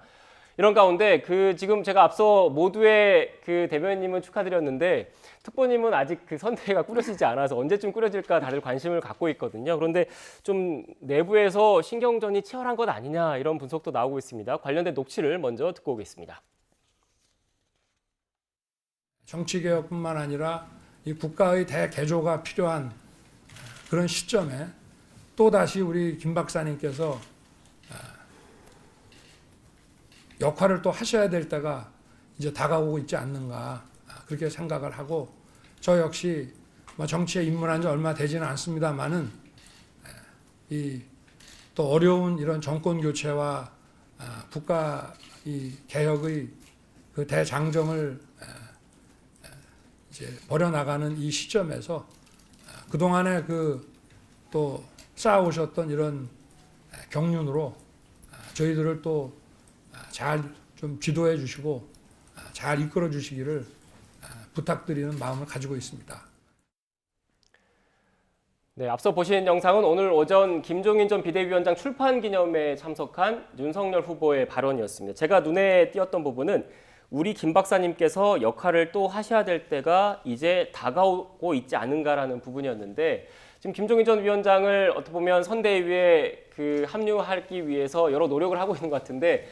[SPEAKER 7] 이런 가운데 지금 제가 앞서 모두의 대변인님은 축하드렸는데 특보님은 아직 선대위가 꾸려지지 않아서 언제쯤 꾸려질까 다들 관심을 갖고 있거든요. 그런데 좀 내부에서 신경전이 치열한 것 아니냐 이런 분석도 나오고 있습니다. 관련된 녹취를 먼저 듣고 오겠습니다.
[SPEAKER 5] 정치개혁뿐만 아니라 이 국가의 대개조가 필요한 그런 시점에 또다시 우리 김 박사님께서 역할을 또 하셔야 될 때가 이제 다가오고 있지 않는가 그렇게 생각을 하고 저 역시 정치에 입문한 지 얼마 되지는 않습니다만은 이 또 어려운 이런 정권 교체와 국가 이 개혁의 그 대장정을 이제 벌여나가는 이 시점에서 그동안에 또 쌓아오셨던 이런 경륜으로 저희들을 또 잘 좀 지도해 주시고 잘 이끌어 주시기를 부탁드리는 마음을 가지고 있습니다.
[SPEAKER 7] 네, 앞서 보신 영상은 오늘 오전 김종인 전 비대위원장 출판 기념회에 참석한 윤석열 후보의 발언이었습니다. 제가 눈에 띄었던 부분은 우리 김 박사님께서 역할을 또 하셔야 될 때가 이제 다가오고 있지 않은가라는 부분이었는데 지금 김종인 전 위원장을 어떻게 보면 선대위에 합류하기 위해서 여러 노력을 하고 있는 것 같은데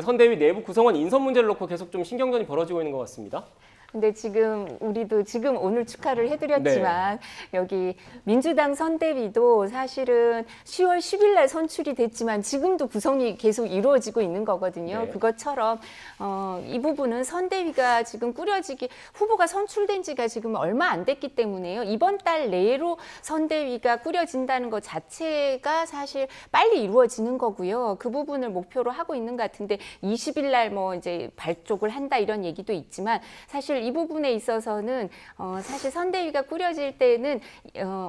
[SPEAKER 7] 선대위 내부 구성원 인선 문제를 놓고 계속 좀 신경전이 벌어지고 있는 것 같습니다.
[SPEAKER 9] 근데 지금 우리도 지금 오늘 축하를 해드렸지만 여기 민주당 선대위도 사실은 10월 10일 날 선출이 됐지만 지금도 구성이 계속 이루어지고 있는 거거든요. 그것처럼 이 부분은 선대위가 지금 꾸려지기 후보가 선출된 지가 지금 얼마 안 됐기 때문에요. 이번 달 내로 선대위가 꾸려진다는 것 자체가 사실 빨리 이루어지는 거고요. 그 부분을 목표로 하고 있는 것 같은데 20일 날 뭐 이제 발족을 한다 이런 얘기도 있지만 사실 이 부분에 있어서는 사실 선대위가 꾸려질 때는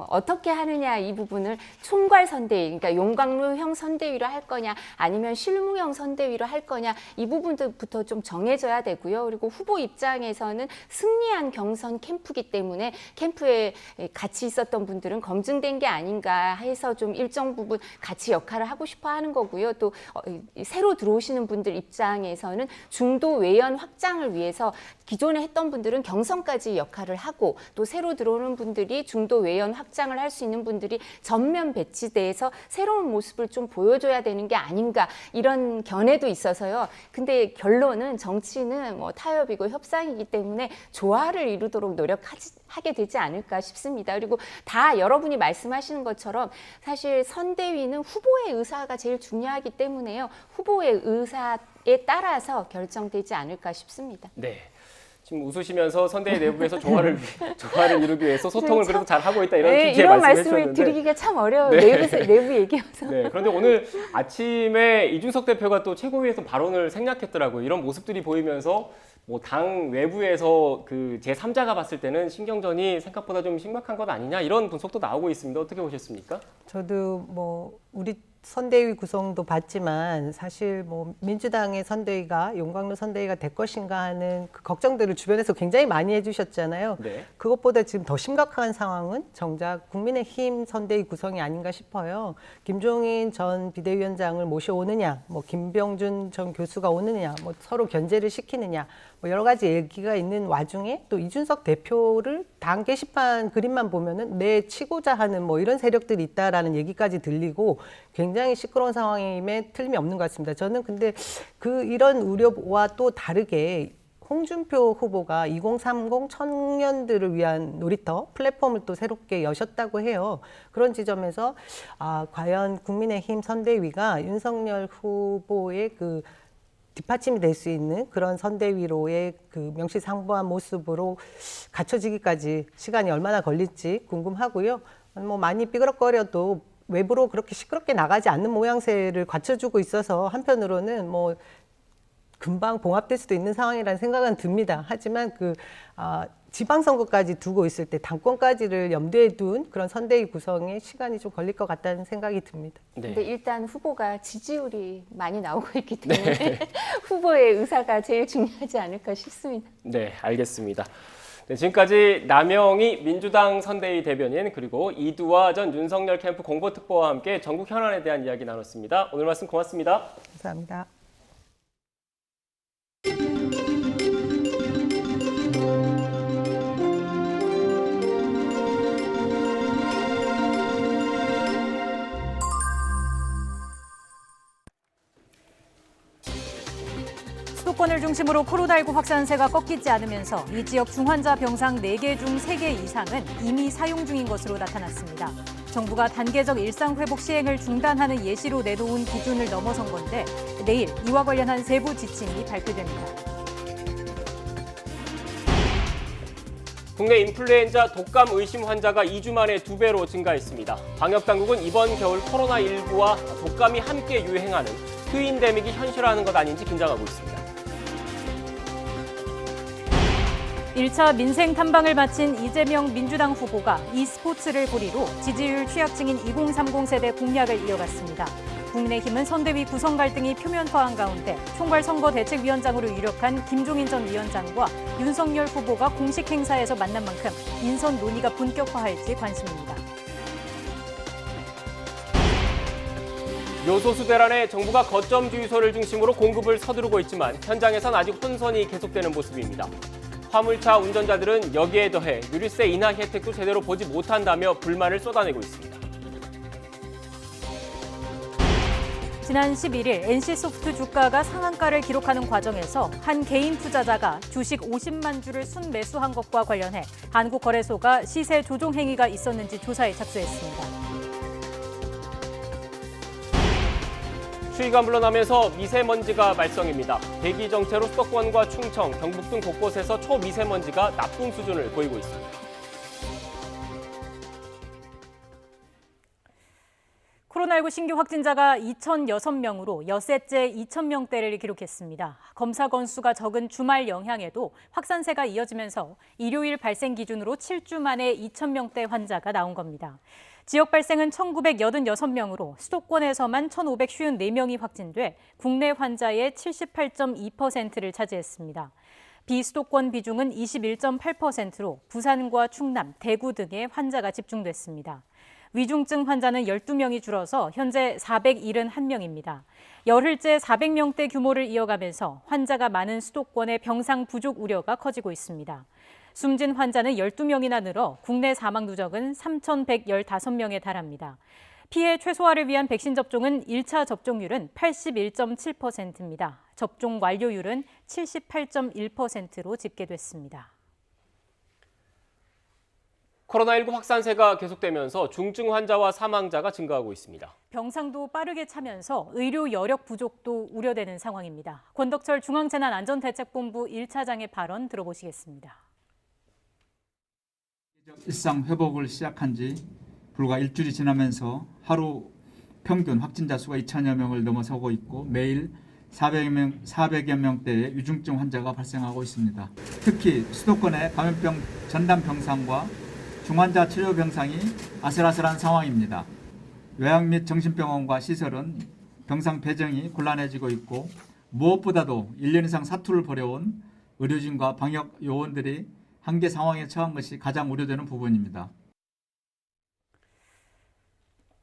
[SPEAKER 9] 어떻게 하느냐 이 부분을 총괄 선대위, 그러니까 용광로형 선대위로 할 거냐 아니면 실무형 선대위로 할 거냐 이 부분부터 좀 정해져야 되고요. 그리고 후보 입장에서는 승리한 경선 캠프기 때문에 캠프에 같이 있었던 분들은 검증된 게 아닌가 해서 좀 일정 부분 같이 역할을 하고 싶어 하는 거고요. 또 새로 들어오시는 분들 입장에서는 중도 외연 확장을 위해서 기존에 했던 분들은 경선까지 역할을 하고 또 새로 들어오는 분들이 중도 외연 확장을 할 수 있는 분들이 전면 배치돼서 새로운 모습을 좀 보여줘야 되는 게 아닌가 이런 견해도 있어서요. 근데 결론은 정치는 뭐 타협이고 협상이기 때문에 조화를 이루도록 노력하게 되지 않을까 싶습니다. 그리고 다 여러분이 말씀하시는 것처럼 사실 선대위는 후보의 의사가 제일 중요하기 때문에요. 후보의 의사에 따라서 결정되지 않을까 싶습니다.
[SPEAKER 7] 네. 지금 웃으시면서 선대위 내부에서 조화를 이루기 위해서 소통을 그래도 잘 하고 있다 이런 취지의
[SPEAKER 9] 이런
[SPEAKER 7] 말씀을
[SPEAKER 9] 말씀을
[SPEAKER 7] 해주셨는데
[SPEAKER 9] 드리기가 참 어려워요. 내부 얘기여서.
[SPEAKER 7] 네, 그런데 오늘 아침에 이준석 대표가 또 최고위에서 발언을 생략했더라고요. 이런 모습들이 보이면서 뭐 당 외부에서 그 제3자가 봤을 때는 신경전이 생각보다 좀 심각한 것 아니냐 이런 분석도 나오고 있습니다. 어떻게 보셨습니까?
[SPEAKER 8] 저도 뭐 우리 선대위 구성도 봤지만 사실 뭐 민주당의 선대위가 용광로 선대위가 될 것인가 하는 그 걱정들을 주변에서 굉장히 많이 해주셨잖아요.
[SPEAKER 7] 네.
[SPEAKER 8] 그것보다 지금 더 심각한 상황은 정작 국민의힘 선대위 구성이 아닌가 싶어요. 김종인 전 비대위원장을 모셔오느냐, 뭐 김병준 전 교수가 오느냐, 뭐 서로 견제를 시키느냐, 뭐 여러 가지 얘기가 있는 와중에 또 이준석 대표를 당 게시판 그림만 보면은 내치고자 하는 뭐 이런 세력들이 있다라는 얘기까지 들리고 굉장히 시끄러운 상황임에 틀림이 없는 것 같습니다. 저는 근데 이런 우려와 또 다르게 홍준표 후보가 2030 청년들을 위한 놀이터 플랫폼을 또 새롭게 여셨다고 해요. 그런 지점에서 과연 국민의힘 선대위가 윤석열 후보의 그 뒷받침이 될 수 있는 그런 선대위로의 그 명실상부한 모습으로 갖춰지기까지 시간이 얼마나 걸릴지 궁금하고요. 뭐 많이 삐그덕거려도 외부로 그렇게 시끄럽게 나가지 않는 모양새를 갖춰주고 있어서 한편으로는 뭐 금방 봉합될 수도 있는 상황이라는 생각은 듭니다. 하지만 지방선거까지 두고 있을 때 당권까지를 염두에 둔 그런 선대위 구성에 시간이 좀 걸릴 것 같다는 생각이 듭니다.
[SPEAKER 9] 네. 근데 일단 후보가 지지율이 많이 나오고 있기 때문에 후보의 의사가 제일 중요하지 않을까 싶습니다.
[SPEAKER 7] 네, 알겠습니다. 네, 지금까지 남영희 민주당 선대위 대변인 그리고 이두화 전 윤석열 캠프 공보특보와 함께 전국 현안에 대한 이야기 나눴습니다. 오늘 말씀 고맙습니다.
[SPEAKER 8] 감사합니다.
[SPEAKER 11] 수도권을 중심으로 코로나19 확산세가 꺾이지 않으면서 이 지역 중환자 병상 4개 중 3개 이상은 이미 사용 중인 것으로 나타났습니다. 정부가 단계적 일상회복 시행을 중단하는 예시로 내놓은 기준을 넘어선 건데 내일 이와 관련한 세부 지침이 발표됩니다.
[SPEAKER 7] 국내 인플루엔자 독감 의심 환자가 2주 만에 2배로 증가했습니다. 방역당국은 이번 겨울 코로나19와 독감이 함께 유행하는 트윈데믹이 현실화하는 것 아닌지 긴장하고 있습니다.
[SPEAKER 11] 1차 민생 탐방을 마친 이재명 민주당 후보가 e스포츠를 고리로 지지율 취약층인 2030 세대 공략을 이어갔습니다. 국민의힘은 선대위 구성 갈등이 표면화한 가운데 총괄선거대책위원장으로 유력한 김종인 전 위원장과 윤석열 후보가 공식 행사에서 만난 만큼 인선 논의가 본격화할지 관심입니다.
[SPEAKER 7] 요소수 대란에 정부가 거점 주유소를 중심으로 공급을 서두르고 있지만 현장에선 아직 혼선이 계속되는 모습입니다. 화물차 운전자들은 여기에 더해 유류세 인하 혜택도 제대로 보지 못한다며 불만을 쏟아내고 있습니다.
[SPEAKER 11] 지난 11일 NC소프트 주가가 상한가를 기록하는 과정에서 한 개인 투자자가 주식 50만 주를 순매수한 것과 관련해 한국거래소가 시세 조종 행위가 있었는지 조사에 착수했습니다.
[SPEAKER 7] 추위가 물러나면서 미세먼지가 말썽입니다. 대기 정체로 수도권과 충청, 경북 등 곳곳에서 초미세먼지가 나쁨 수준을 보이고 있습니다.
[SPEAKER 11] 코로나19 신규 확진자가 2,006명으로 엿새째 2,000명대를 기록했습니다. 검사 건수가 적은 주말 영향에도 확산세가 이어지면서 일요일 발생 기준으로 7주 만에 2,000명대 환자가 나온 겁니다. 지역 발생은 1,986명으로 수도권에서만 1,554명이 확진돼 국내 환자의 78.2%를 차지했습니다. 비수도권 비중은 21.8%로 부산과 충남, 대구 등에 환자가 집중됐습니다. 위중증 환자는 12명이 줄어서 현재 471명입니다. 열흘째 400명대 규모를 이어가면서 환자가 많은 수도권의 병상 부족 우려가 커지고 있습니다. 숨진 환자는 12명이나 늘어 국내 사망 누적은 3,115명에 달합니다. 피해 최소화를 위한 백신 접종은 1차 접종률은 81.7%입니다. 접종 완료율은 78.1%로 집계됐습니다.
[SPEAKER 7] 코로나19 확산세가 계속되면서 중증 환자와 사망자가 증가하고 있습니다.
[SPEAKER 11] 병상도 빠르게 차면서 의료 여력 부족도 우려되는 상황입니다. 권덕철 중앙재난안전대책본부 1차장의 발언 들어보시겠습니다.
[SPEAKER 13] 일상 회복을 시작한 지 불과 일주일이 지나면서 하루 평균 확진자 수가 2,000여 명을 넘어서고 있고 매일 400여 명대의 위중증 환자가 발생하고 있습니다. 특히 수도권의 감염병 전담 병상과 중환자 치료 병상이 아슬아슬한 상황입니다. 요양 및 정신병원과 시설은 병상 배정이 곤란해지고 있고 무엇보다도 1년 이상 사투를 벌여온 의료진과 방역 요원들이 한계 상황에 처한 것이 가장 우려되는 부분입니다.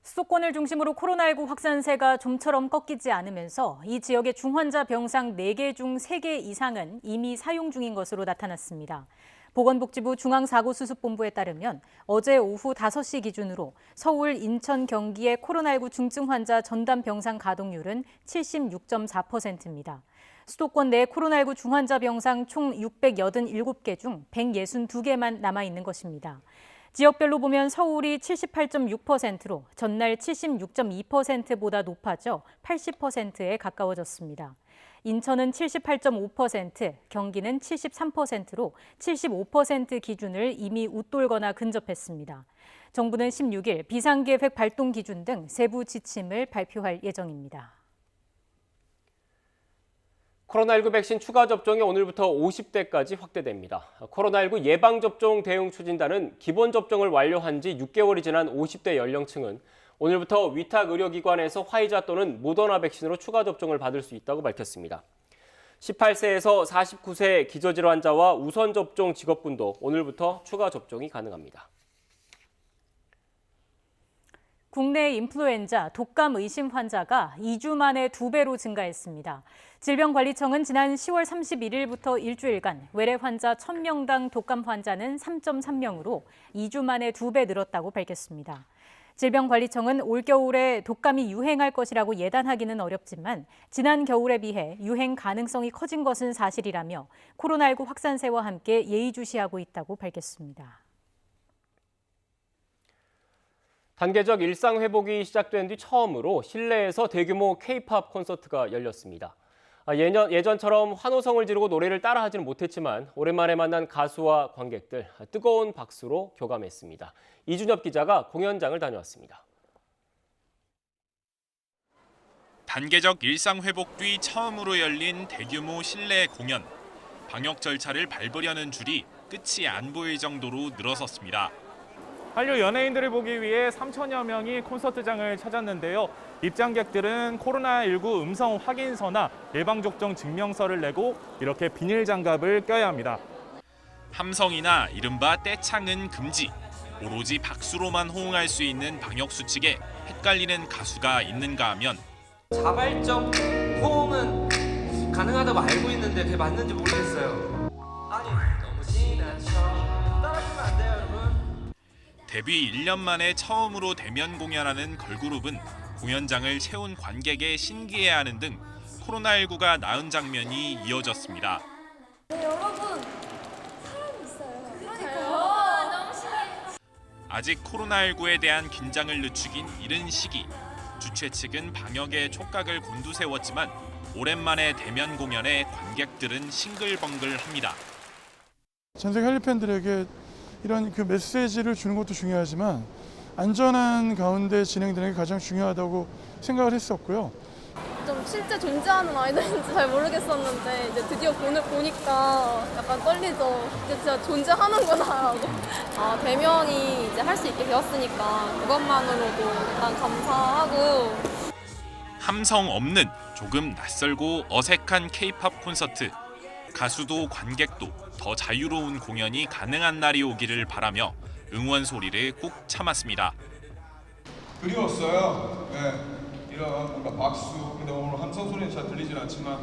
[SPEAKER 11] 수도권을 중심으로 코로나19 확산세가 좀처럼 꺾이지 않으면서 이 지역의 중환자 병상 4개 중 3개 이상은 이미 사용 중인 것으로 나타났습니다. 보건복지부 중앙사고수습본부에 따르면 어제 오후 5시 기준으로 서울, 인천, 경기의 코로나19 중증 환자 전담 병상 가동률은 76.4%입니다. 수도권 내 코로나19 중환자 병상 총 687개 중 162개만 남아있는 것입니다. 지역별로 보면 서울이 78.6%로 전날 76.2%보다 높아져 80%에 가까워졌습니다. 인천은 78.5%, 경기는 73%로 75% 기준을 이미 웃돌거나 근접했습니다. 정부는 16일 비상계획 발동 기준 등 세부 지침을 발표할 예정입니다.
[SPEAKER 7] 코로나19 백신 추가 접종이 오늘부터 50대까지 확대됩니다. 코로나19 예방접종 대응 추진단은 기본 접종을 완료한 지 6개월이 지난 50대 연령층은 오늘부터 위탁 의료기관에서 화이자 또는 모더나 백신으로 추가 접종을 받을 수 있다고 밝혔습니다. 18세에서 49세 기저질환자와 우선 접종 직업군도 오늘부터 추가 접종이 가능합니다.
[SPEAKER 11] 국내 인플루엔자 독감 의심 환자가 2주 만에 2배로 증가했습니다. 질병관리청은 지난 10월 31일부터 일주일간 외래 환자 1,000명당 독감 환자는 3.3명으로 2주 만에 2배 늘었다고 밝혔습니다. 질병관리청은 올겨울에 독감이 유행할 것이라고 예단하기는 어렵지만 지난 겨울에 비해 유행 가능성이 커진 것은 사실이라며 코로나19 확산세와 함께 예의주시하고 있다고 밝혔습니다.
[SPEAKER 7] 단계적 일상 회복이 시작된 뒤 처음으로 실내에서 대규모 K-팝 콘서트가 열렸습니다. 예전처럼 환호성을 지르고 노래를 따라하지는 못했지만 오랜만에 만난 가수와 관객들 뜨거운 박수로 교감했습니다. 이준엽 기자가 공연장을 다녀왔습니다.
[SPEAKER 14] 단계적 일상 회복 뒤 처음으로 열린 대규모 실내 공연. 방역 절차를 밟으려는 줄이 끝이 안 보일 정도로 늘어섰습니다.
[SPEAKER 15] 한류 연예인들을 보기 위해 3천여 명이 콘서트장을 찾았는데요. 입장객들은 코로나19 음성 확인서나 예방접종 증명서를 내고 이렇게 비닐 장갑을 껴야 합니다.
[SPEAKER 14] 함성이나 이른바 떼창은 금지. 오로지 박수로만 호응할 수 있는 방역 수칙에 헷갈리는 가수가 있는가 하면
[SPEAKER 16] 자발적 호응은 가능하다고 알고 있는데 그게 맞는지 모르겠어요. 아니 너무 지나쳐 따라주면 안 돼요 여러분.
[SPEAKER 14] 데뷔 1년 만에 처음으로 대면 공연하는 걸그룹은 공연장을 채운 관객에 신기해하는 등 코로나19가 나은 장면이 이어졌습니다.
[SPEAKER 17] 여러분, 사람 있어요. 그러니까요. 너무 신기해.
[SPEAKER 14] 아직 코로나19에 대한 긴장을 늦추긴 이른 시기. 주최 측은 방역에 촉각을 곤두세웠지만 오랜만에 대면 공연에 관객들은 싱글벙글합니다.
[SPEAKER 18] 전 세계 한류 팬들에게 이런 그 메시지를 주는 것도 중요하지만 안전한 가운데 진행되는 게 가장 중요하다고 생각을 했었고요.
[SPEAKER 17] 좀 실제 존재하는 아이돌인지 잘 모르겠었는데 이제 드디어 보니까 약간 떨리죠. 이제 진짜 존재하는구나 하고. 대면이 이제 할 수 있게 되었으니까 그것만으로도 일단 감사하고.
[SPEAKER 14] 함성 없는 조금 낯설고 어색한 K-팝 콘서트. 가수도 관객도 더 자유로운 공연이 가능한 날이 오기를 바라며 응원 소리를 꾹 참았습니다.
[SPEAKER 19] 그리웠어요. 네, 이런 뭔가 박수, 근데 오늘 함성 소리는 잘 들리진 않지만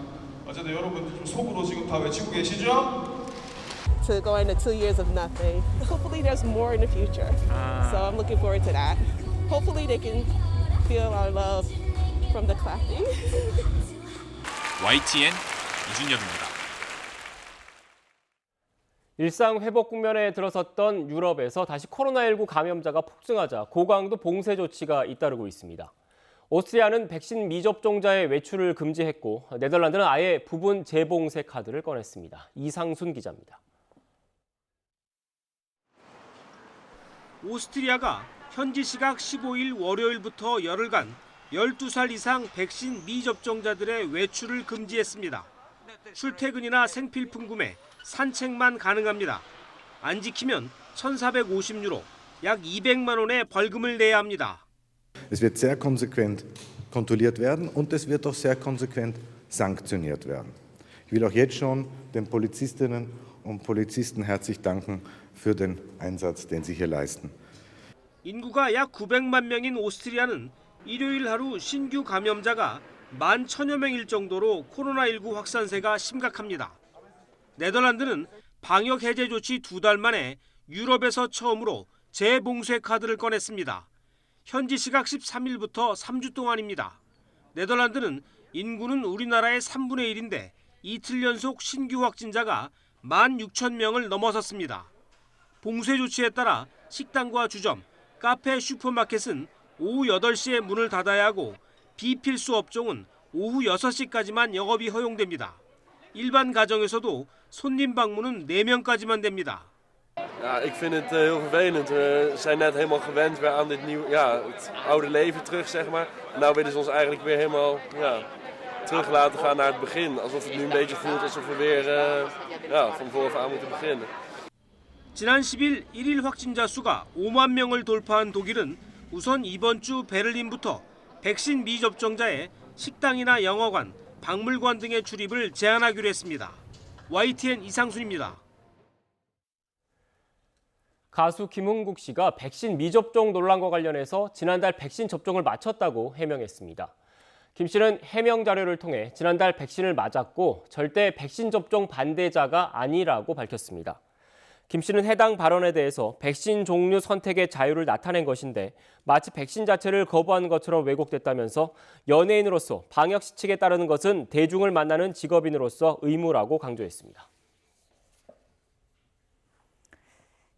[SPEAKER 19] 어쨌든 여러분들 좀 속으로 지금 다 외치고 계시죠?
[SPEAKER 20] To go into 2 years of nothing. Hopefully there's more in the future. So I'm looking forward to that. Hopefully they can feel our love from the clapping.
[SPEAKER 14] YTN 이준엽입니다.
[SPEAKER 7] 일상 회복 국면에 들어섰던 유럽에서 다시 코로나19 감염자가 폭증하자 고강도 봉쇄 조치가 잇따르고 있습니다. 오스트리아는 백신 미접종자의 외출을 금지했고 네덜란드는 아예 부분 재봉쇄 카드를 꺼냈습니다. 이상순 기자입니다.
[SPEAKER 21] 오스트리아가 현지 시각 15일 월요일부터 열흘간 12살 이상 백신 미접종자들의 외출을 금지했습니다. 출퇴근이나 생필품 구매, 산책만 가능합니다. 안 지키면 1,450유로, 약 200만 원의 벌금을 내야 합니다.
[SPEAKER 22] Es wird sehr konsequent kontrolliert werden und es wird auch sehr konsequent sanktioniert werden. Ich will auch jetzt schon den Polizistinnen und Polizisten herzlich danken für den Einsatz, den sie hier leisten.
[SPEAKER 21] 인구가 약 900만 명인 오스트리아는 일요일 하루 신규 감염자가 11,000여 명일 정도로 코로나19 확산세가 심각합니다. 네덜란드는 방역 해제 조치 2달 만에 유럽에서 처음으로 재봉쇄 카드를 꺼냈습니다. 현지 시각 13일부터 3주 동안입니다. 네덜란드는 인구는 우리나라의 3분의 1인데 이틀 연속 신규 확진자가 16,000명을 넘어섰습니다. 봉쇄 조치에 따라 식당과 주점, 카페, 슈퍼마켓은 오후 8시에 문을 닫아야 하고 비필수 업종은 오후 6시까지만 영업이 허용됩니다. 일반 가정에서도 손님 방문은 4명까지만 됩니다.
[SPEAKER 23] Ja, ik vind het heel vervelend. We zijn net helemaal gewend weer aan dit nieuwe, het oude leven terug, zeg maar. En nou willen ze ons eigenlijk weer helemaal terug laten gaan naar het begin. Alsof het nu een beetje voelt alsof we weer van vooraf aan moeten beginnen.
[SPEAKER 21] 지난 10일 1일 확진자 수가 5만 명을 돌파한 독일은 우선 이번 주 베를린부터 백신 미접종자의 식당이나 영화관, 박물관 등의 출입을 제한하기로 했습니다. YTN 이상순입니다.
[SPEAKER 7] 가수 김은국 씨가 백신 미접종 논란과 관련해서 지난달 백신 접종을 마쳤다고 해명했습니다. 김 씨는 해명 자료를 통해 지난달 백신을 맞았고 절대 백신 접종 반대자가 아니라고 밝혔습니다. 김 씨는 해당 발언에 대해서 백신 종류 선택의 자유를 나타낸 것인데 마치 백신 자체를 거부한 것처럼 왜곡됐다면서 연예인으로서 방역 시칙에 따르는 것은 대중을 만나는 직업인으로서 의무라고 강조했습니다.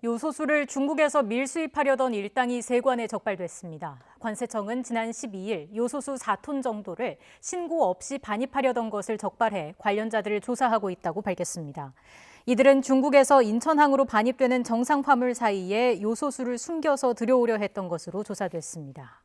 [SPEAKER 11] 요소수를 중국에서 밀수입하려던 일당이 세관에 적발됐습니다. 관세청은 지난 12일 요소수 4톤 정도를 신고 없이 반입하려던 것을 적발해 관련자들을 조사하고 있다고 밝혔습니다. 이들은 중국에서 인천항으로 반입되는 정상 화물 사이에 요소수를 숨겨서 들여오려 했던 것으로 조사됐습니다.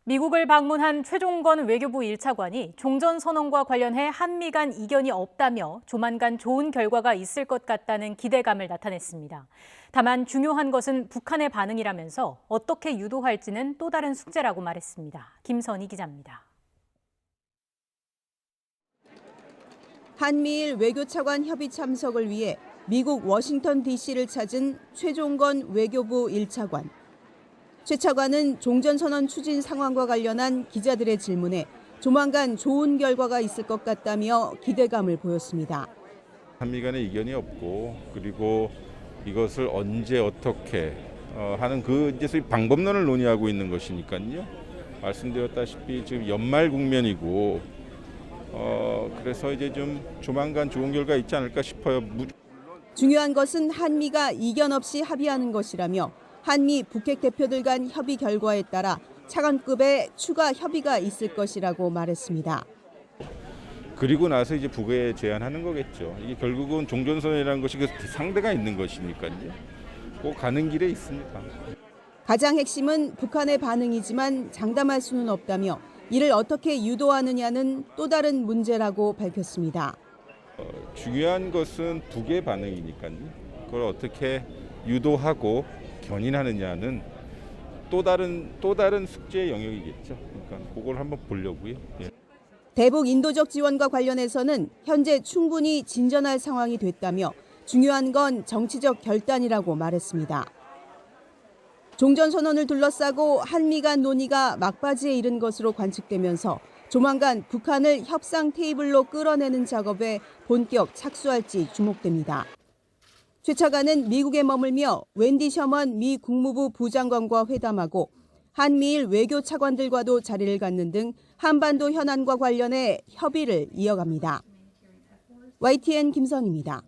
[SPEAKER 11] 미국을 방문한 최종건 외교부 1차관이 종전선언과 관련해 한미 간 이견이 없다며 조만간 좋은 결과가 있을 것 같다는 기대감을 나타냈습니다. 다만 중요한 것은 북한의 반응이라면서 어떻게 유도할지는 또 다른 숙제라고 말했습니다. 김선희 기자입니다.
[SPEAKER 24] 한미일 외교차관 협의 참석을 위해 미국 워싱턴 DC를 찾은 최종건 외교부 1차관. 최 차관은 종전선언 추진 상황과 관련한 기자들의 질문에 조만간 좋은 결과가 있을 것 같다며 기대감을 보였습니다.
[SPEAKER 25] 한미 간에 이견이 없고 그리고 이것을 언제 어떻게
[SPEAKER 2] 하는 그 이제 소위 방법론을 논의하고 있는 것이니까요. 말씀드렸다시피 지금 연말 국면이고 그래서 이제 좀 조만간 좋은 결과 있지 않을까 싶어요.
[SPEAKER 24] 중요한 것은 한미가 이견 없이 합의하는 것이라며 한미 북핵 대표들 간 협의 결과에 따라 차관급의 추가 협의가 있을 것이라고 말했습니다.
[SPEAKER 2] 그리고 나서 이제 북에 제안하는 거겠죠. 이게 결국은 종전선언이라는 것이 그 상대가 있는 것이니까요. 꼭 가는 길에 있습니다.
[SPEAKER 24] 가장 핵심은 북한의 반응이지만 장담할 수는 없다며 이를 어떻게 유도하느냐는 또 다른 문제라고 밝혔습니다.
[SPEAKER 2] 중요한 것은 북의 반응이니까요. 그걸 어떻게 유도하고 견인하느냐는 또 다른 숙제의 영역이겠죠. 그러니까 그걸 한번 보려고요. 예.
[SPEAKER 24] 대북 인도적 지원과 관련해서는 현재 충분히 진전할 상황이 됐다며 중요한 건 정치적 결단이라고 말했습니다. 종전선언을 둘러싸고 한미 간 논의가 막바지에 이른 것으로 관측되면서 조만간 북한을 협상 테이블로 끌어내는 작업에 본격 착수할지 주목됩니다. 최 차관은 미국에 머물며 웬디 셔먼 미 국무부 부장관과 회담하고 한미일 외교 차관들과도 자리를 갖는 등 한반도 현안과 관련해 협의를 이어갑니다. YTN 김선입니다.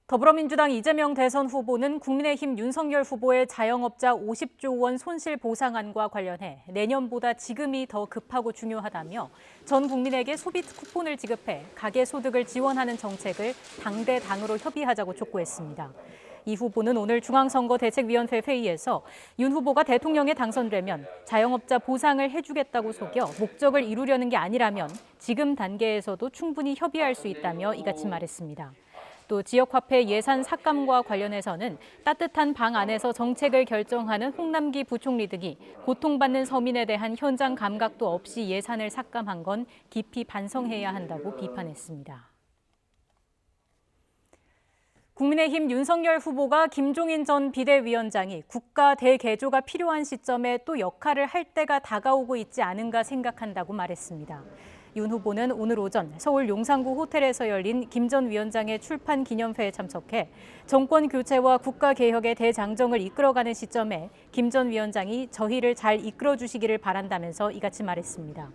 [SPEAKER 11] 더불어민주당 이재명 대선 후보는 국민의힘 윤석열 후보의 자영업자 50조 원 손실 보상안과 관련해 내년보다 지금이 더 급하고 중요하다며 전 국민에게 소비 쿠폰을 지급해 가계소득을 지원하는 정책을 당대당으로 협의하자고 촉구했습니다. 이 후보는 오늘 중앙선거대책위원회 회의에서 윤 후보가 대통령에 당선되면 자영업자 보상을 해주겠다고 속여 목적을 이루려는 게 아니라면 지금 단계에서도 충분히 협의할 수 있다며 이같이 말했습니다. 또 지역화폐 예산 삭감과 관련해서는 따뜻한 방 안에서 정책을 결정하는 홍남기 부총리 등이 고통받는 서민에 대한 현장 감각도 없이 예산을 삭감한 건 깊이 반성해야 한다고 비판했습니다. 국민의힘 윤석열 후보가 김종인 전 비대위원장이 국가 대개조가 필요한 시점에 또 역할을 할 때가 다가오고 있지 않은가 생각한다고 말했습니다. 윤 후보는 오늘 오전 서울 용산구 호텔에서 열린 김 전 위원장의 출판 기념회에 참석해 정권 교체와 국가 개혁의 대장정을 이끌어가는 시점에 김 전 위원장이 저희를 잘 이끌어 주시기를 바란다면서 이같이 말했습니다.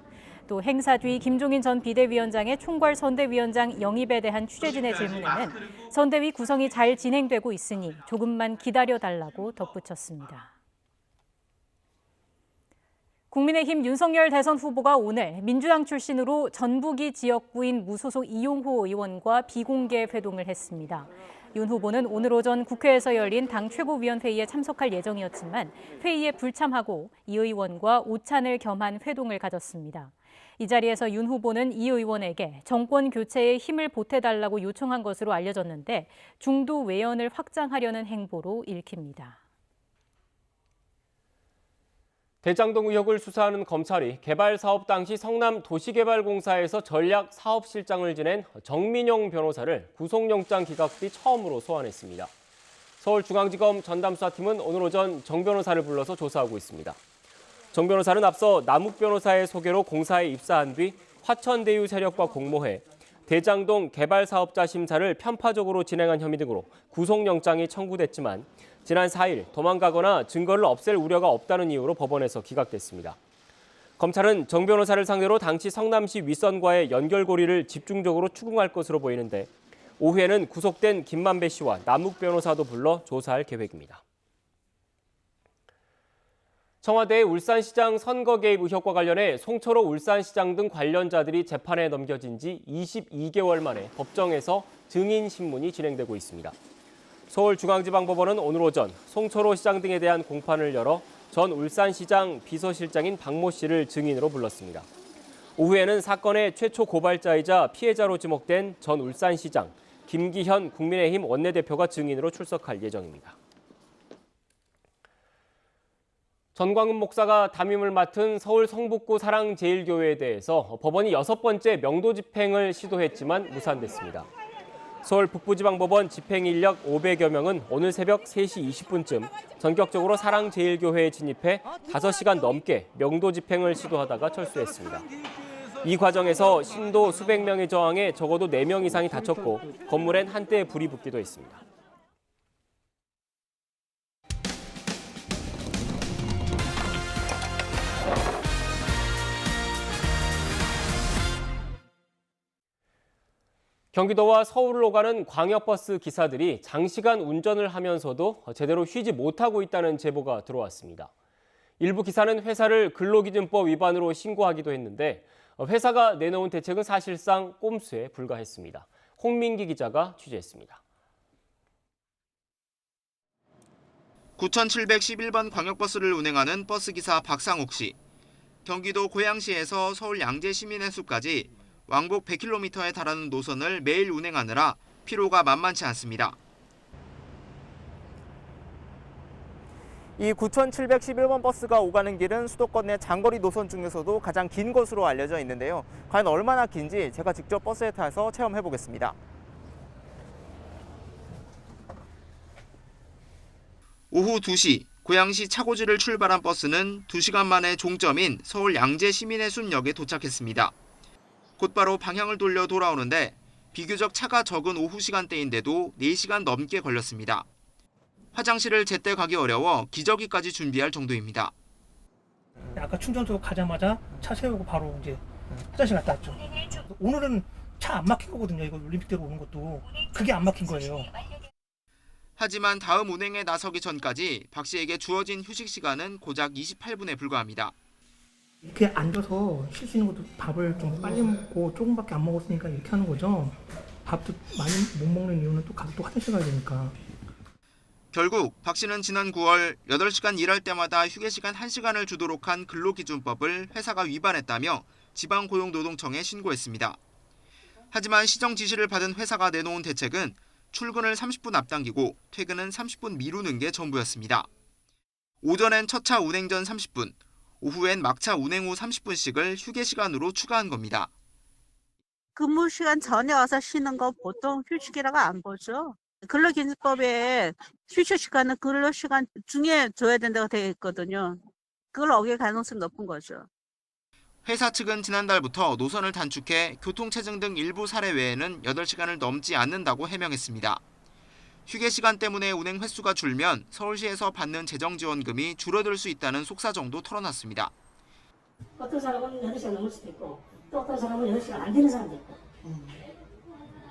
[SPEAKER 11] 또 행사 뒤 김종인 전 비대위원장의 총괄 선대위원장 영입에 대한 취재진의 질문에는 선대위 구성이 잘 진행되고 있으니 조금만 기다려달라고 덧붙였습니다. 국민의힘 윤석열 대선 후보가 오늘 민주당 출신으로 전북이 지역구인 무소속 이용호 의원과 비공개 회동을 했습니다. 윤 후보는 오늘 오전 국회에서 열린 당 최고위원회의에 참석할 예정이었지만 회의에 불참하고 이 의원과 오찬을 겸한 회동을 가졌습니다. 이 자리에서 윤 후보는 이 의원에게 정권 교체에 힘을 보태달라고 요청한 것으로 알려졌는데 중도 외연을 확장하려는 행보로 읽힙니다.
[SPEAKER 7] 대장동 의혹을 수사하는 검찰이 개발 사업 당시 성남 도시개발공사에서 전략 사업실장을 지낸 정민용 변호사를 구속영장 기각 뒤 처음으로 소환했습니다. 서울중앙지검 전담수사팀은 오늘 오전 정 변호사를 불러서 조사하고 있습니다. 정 변호사는 앞서 남욱 변호사의 소개로 공사에 입사한 뒤 화천대유 세력과 공모해 대장동 개발 사업자 심사를 편파적으로 진행한 혐의 등으로 구속영장이 청구됐지만 지난 4일 도망가거나 증거를 없앨 우려가 없다는 이유로 법원에서 기각됐습니다. 검찰은 정 변호사를 상대로 당시 성남시 윗선과의 연결고리를 집중적으로 추궁할 것으로 보이는데 오후에는 구속된 김만배 씨와 남욱 변호사도 불러 조사할 계획입니다. 청와대의 울산시장 선거 개입 의혹과 관련해 송철호 울산시장 등 관련자들이 재판에 넘겨진 지 22개월 만에 법정에서 증인 신문이 진행되고 있습니다. 서울중앙지방법원은 오늘 오전 송철호 시장 등에 대한 공판을 열어 전 울산시장 비서실장인 박모 씨를 증인으로 불렀습니다. 오후에는 사건의 최초 고발자이자 피해자로 지목된 전 울산시장 김기현 국민의힘 원내대표가 증인으로 출석할 예정입니다. 전광훈 목사가 담임을 맡은 서울 성북구 사랑제일교회에 대해서 법원이 6번째 명도 집행을 시도했지만 무산됐습니다. 서울 북부지방법원 집행인력 500여 명은 오늘 새벽 3시 20분쯤 전격적으로 사랑제일교회에 진입해 5시간 넘게 명도 집행을 시도하다가 철수했습니다. 이 과정에서 신도 수백 명의 저항에 적어도 4명 이상이 다쳤고 건물엔 한때 불이 붙기도 했습니다. 경기도와 서울을 오가는 광역버스 기사들이 장시간 운전을 하면서도 제대로 쉬지 못하고 있다는 제보가 들어왔습니다. 일부 기사는 회사를 근로기준법 위반으로 신고하기도 했는데 회사가 내놓은 대책은 사실상 꼼수에 불과했습니다. 홍민기 기자가 취재했습니다.
[SPEAKER 3] 9711번 광역버스를 운행하는 버스기사 박상욱 씨. 경기도 고양시에서 서울 양재시민해수까지 왕복 100km에 달하는 노선을 매일 운행하느라 피로가 만만치 않습니다.
[SPEAKER 4] 이 9711번 버스가 오가는 길은 수도권 내 장거리 노선 중에서도 가장 긴 것으로 알려져 있는데요. 과연 얼마나 긴지 제가 직접 버스에 타서 체험해 보겠습니다.
[SPEAKER 3] 오후 2시 고양시 차고지를 출발한 버스는 2시간 만에 종점인 서울 양재시민해수역에 도착했습니다. 곧바로 방향을 돌려 돌아오는데 비교적 차가 적은 오후 시간대인데도 4시간 넘게 걸렸습니다. 화장실을 제때 가기 어려워 기저귀까지 준비할 정도입니다.
[SPEAKER 6] 아까 충전소 가자마자 차 세우고 바로 이제 화장실 갔다 왔죠. 오늘은 차 안 막힌 거거든요. 이거 올림픽대로 오는 것도 그게 안 막힌 거예요.
[SPEAKER 3] 하지만 다음 운행에 나서기 전까지 박 씨에게 주어진 휴식 시간은 고작 28분에 불과합니다.
[SPEAKER 6] 이렇게 앉아서 쉴 수 있는 것도 밥을 좀 빨리 먹고 조금밖에 안 먹었으니까 이렇게 하는 거죠. 밥도 많이 못 먹는 이유는 또 가서 또 화장실 가야 되니까.
[SPEAKER 3] 결국 박 씨는 지난 9월 8시간 일할 때마다 휴게 시간 1시간을 주도록 한 근로기준법을 회사가 위반했다며 지방고용노동청에 신고했습니다. 하지만 시정 지시를 받은 회사가 내놓은 대책은 출근을 30분 앞당기고 퇴근은 30분 미루는 게 전부였습니다. 오전엔 첫 차 운행 전 30분, 오후엔 막차 운행 후 30분씩을 휴게 시간으로 추가한 겁니다.
[SPEAKER 10] 근무 시간 전에 와서 쉬는 거 보통 휴식이라고 안 보죠. 근로기준법에 휴식 시간은 근로 시간 중에 줘야 된다고 되어 있거든요. 그걸 어길 가능성이 높은 거죠.
[SPEAKER 3] 회사 측은 지난달부터 노선을 단축해 교통체증 등 일부 사례 외에는 8시간을 넘지 않는다고 해명했습니다. 휴게 시간 때문에 운행 횟수가 줄면 서울시에서 받는 재정지원금이 줄어들 수 있다는 속사정도 털어놨습니다.
[SPEAKER 25] 어떤 사람은 8시간 넘을 수도 있고 또 어떤 사람은 8시간 안 되는 사람도 있고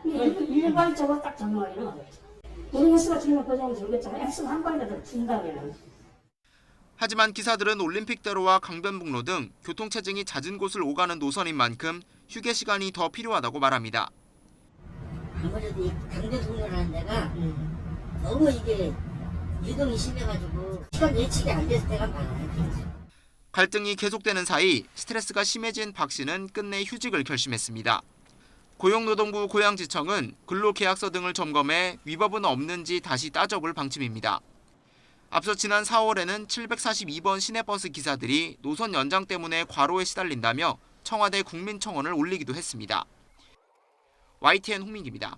[SPEAKER 25] 일반적으로 딱 정하기는 어렵죠. 운행 횟수가 줄면 보장이 줄겠지만 횟수가 한 번이라도 준다면
[SPEAKER 3] 하지만 기사들은 올림픽대로와 강변북로 등 교통체증이 잦은 곳을 오가는 노선인 만큼 휴게 시간이 더 필요하다고 말합니다.
[SPEAKER 25] 아무래도 이 강변북로라는 데가 너무 이게 유동이 심해가지고 시간 예측이 안 됐을 때가 많아요.
[SPEAKER 3] 갈등이 계속되는 사이 스트레스가 심해진 박 씨는 끝내 휴직을 결심했습니다. 고용노동부 고양지청은 근로계약서 등을 점검해 위법은 없는지 다시 따져볼 방침입니다. 앞서 지난 4월에는 742번 시내버스 기사들이 노선 연장 때문에 과로에 시달린다며 청와대 국민청원을 올리기도 했습니다. YTN 홍민기입니다.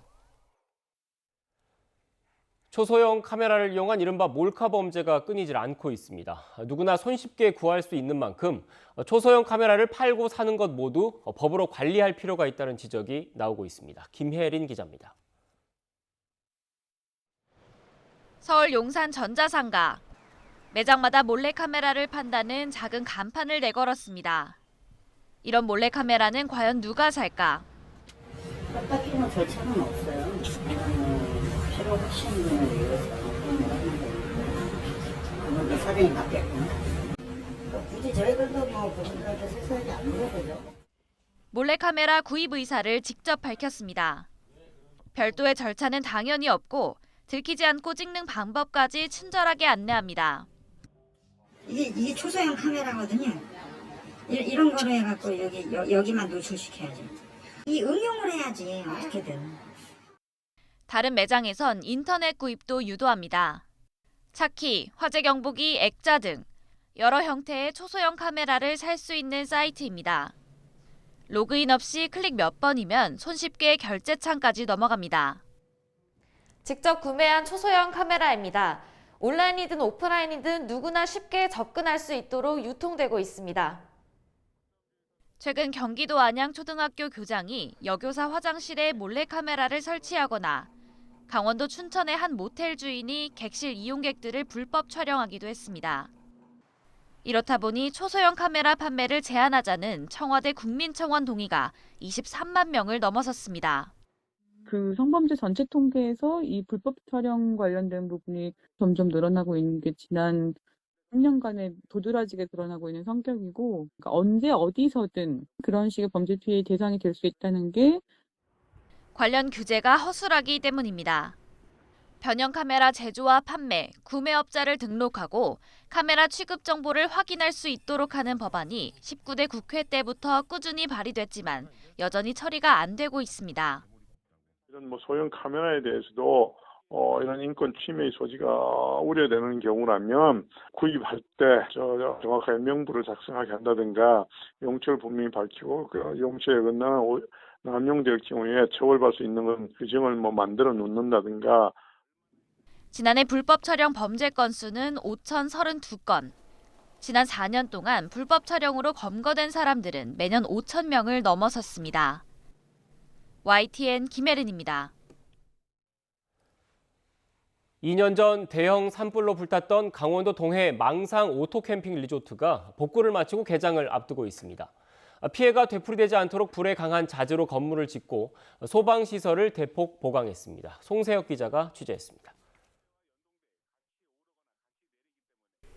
[SPEAKER 7] 초소형 카메라를 이용한 이른바 몰카 범죄가 끊이질 않고 있습니다. 누구나 손쉽게 구할 수 있는 만큼 초소형 카메라를 팔고 사는 것 모두 법으로 관리할 필요가 있다는 지적이 나오고 있습니다. 김혜린 기자입니다.
[SPEAKER 26] 서울 용산 전자상가. 매장마다 몰래카메라를 판다는 작은 간판을 내걸었습니다. 이런 몰래카메라는 과연 누가 살까?
[SPEAKER 25] 딱히 뭐 절차는 없어요. 필요 하시는 분을 위해서 그건 사정이 맞겠구나. 굳이 저희들도 뭐 그분들한테 세세하게 안 물어보죠.
[SPEAKER 26] 몰래카메라 구입 의사를 직접 밝혔습니다. 별도의 절차는 당연히 없고 들키지 않고 찍는 방법까지 친절하게 안내합니다.
[SPEAKER 25] 이게 초소형 카메라거든요. 이런 거로 해갖고 여기만 노출시켜야지. 이 응용을 해야지 어떻게든.
[SPEAKER 26] 다른 매장에선 인터넷 구입도 유도합니다. 차키, 화재 경보기, 액자 등 여러 형태의 초소형 카메라를 살 수 있는 사이트입니다. 로그인 없이 클릭 몇 번이면 손쉽게 결제창까지 넘어갑니다.
[SPEAKER 27] 직접 구매한 초소형 카메라입니다. 온라인이든 오프라인이든 누구나 쉽게 접근할 수 있도록 유통되고 있습니다.
[SPEAKER 26] 최근 경기도 안양 초등학교 교장이 여교사 화장실에 몰래카메라를 설치하거나 강원도 춘천의 한 모텔 주인이 객실 이용객들을 불법 촬영하기도 했습니다. 이렇다 보니 초소형 카메라 판매를 제한하자는 청와대 국민청원 동의가 23만 명을 넘어섰습니다.
[SPEAKER 1] 그 성범죄 전체 통계에서 이 불법 촬영 관련된 부분이 점점 늘어나고 있는 게 지난 3년간에 도드라지게 드러나고 있는 성격이고, 그러니까 언제 어디서든 그런 식의 범죄 피해의 대상이 될 수 있다는 게
[SPEAKER 26] 관련 규제가 허술하기 때문입니다. 변형 카메라 제조와 판매, 구매업자를 등록하고 카메라 취급 정보를 확인할 수 있도록 하는 법안이 19대 국회 때부터 꾸준히 발의됐지만 여전히 처리가 안 되고 있습니다.
[SPEAKER 5] 이런 소형 카메라에 대해서도 이런 인권 침해의 소지가 우려되는 경우라면 구입할 때 정확하게 명부를 작성하게 한다든가 용처를 분명히 밝히고 그 용처에 어긋나는 남용될 경우에 처벌받을 수 있는 건 규정을 만들어 놓는다든가.
[SPEAKER 26] 지난해 불법 촬영 범죄 건수는 5,032건. 지난 4년 동안 불법 촬영으로 검거된 사람들은 매년 5,000명을 넘어섰습니다. YTN 김혜린입니다.
[SPEAKER 7] 2년 전 대형 산불로 불탔던 강원도 동해 망상 오토캠핑 리조트가 복구를 마치고 개장을 앞두고 있습니다. 피해가 되풀이되지 않도록 불에 강한 자재로 건물을 짓고 소방시설을 대폭 보강했습니다. 송세혁 기자가 취재했습니다.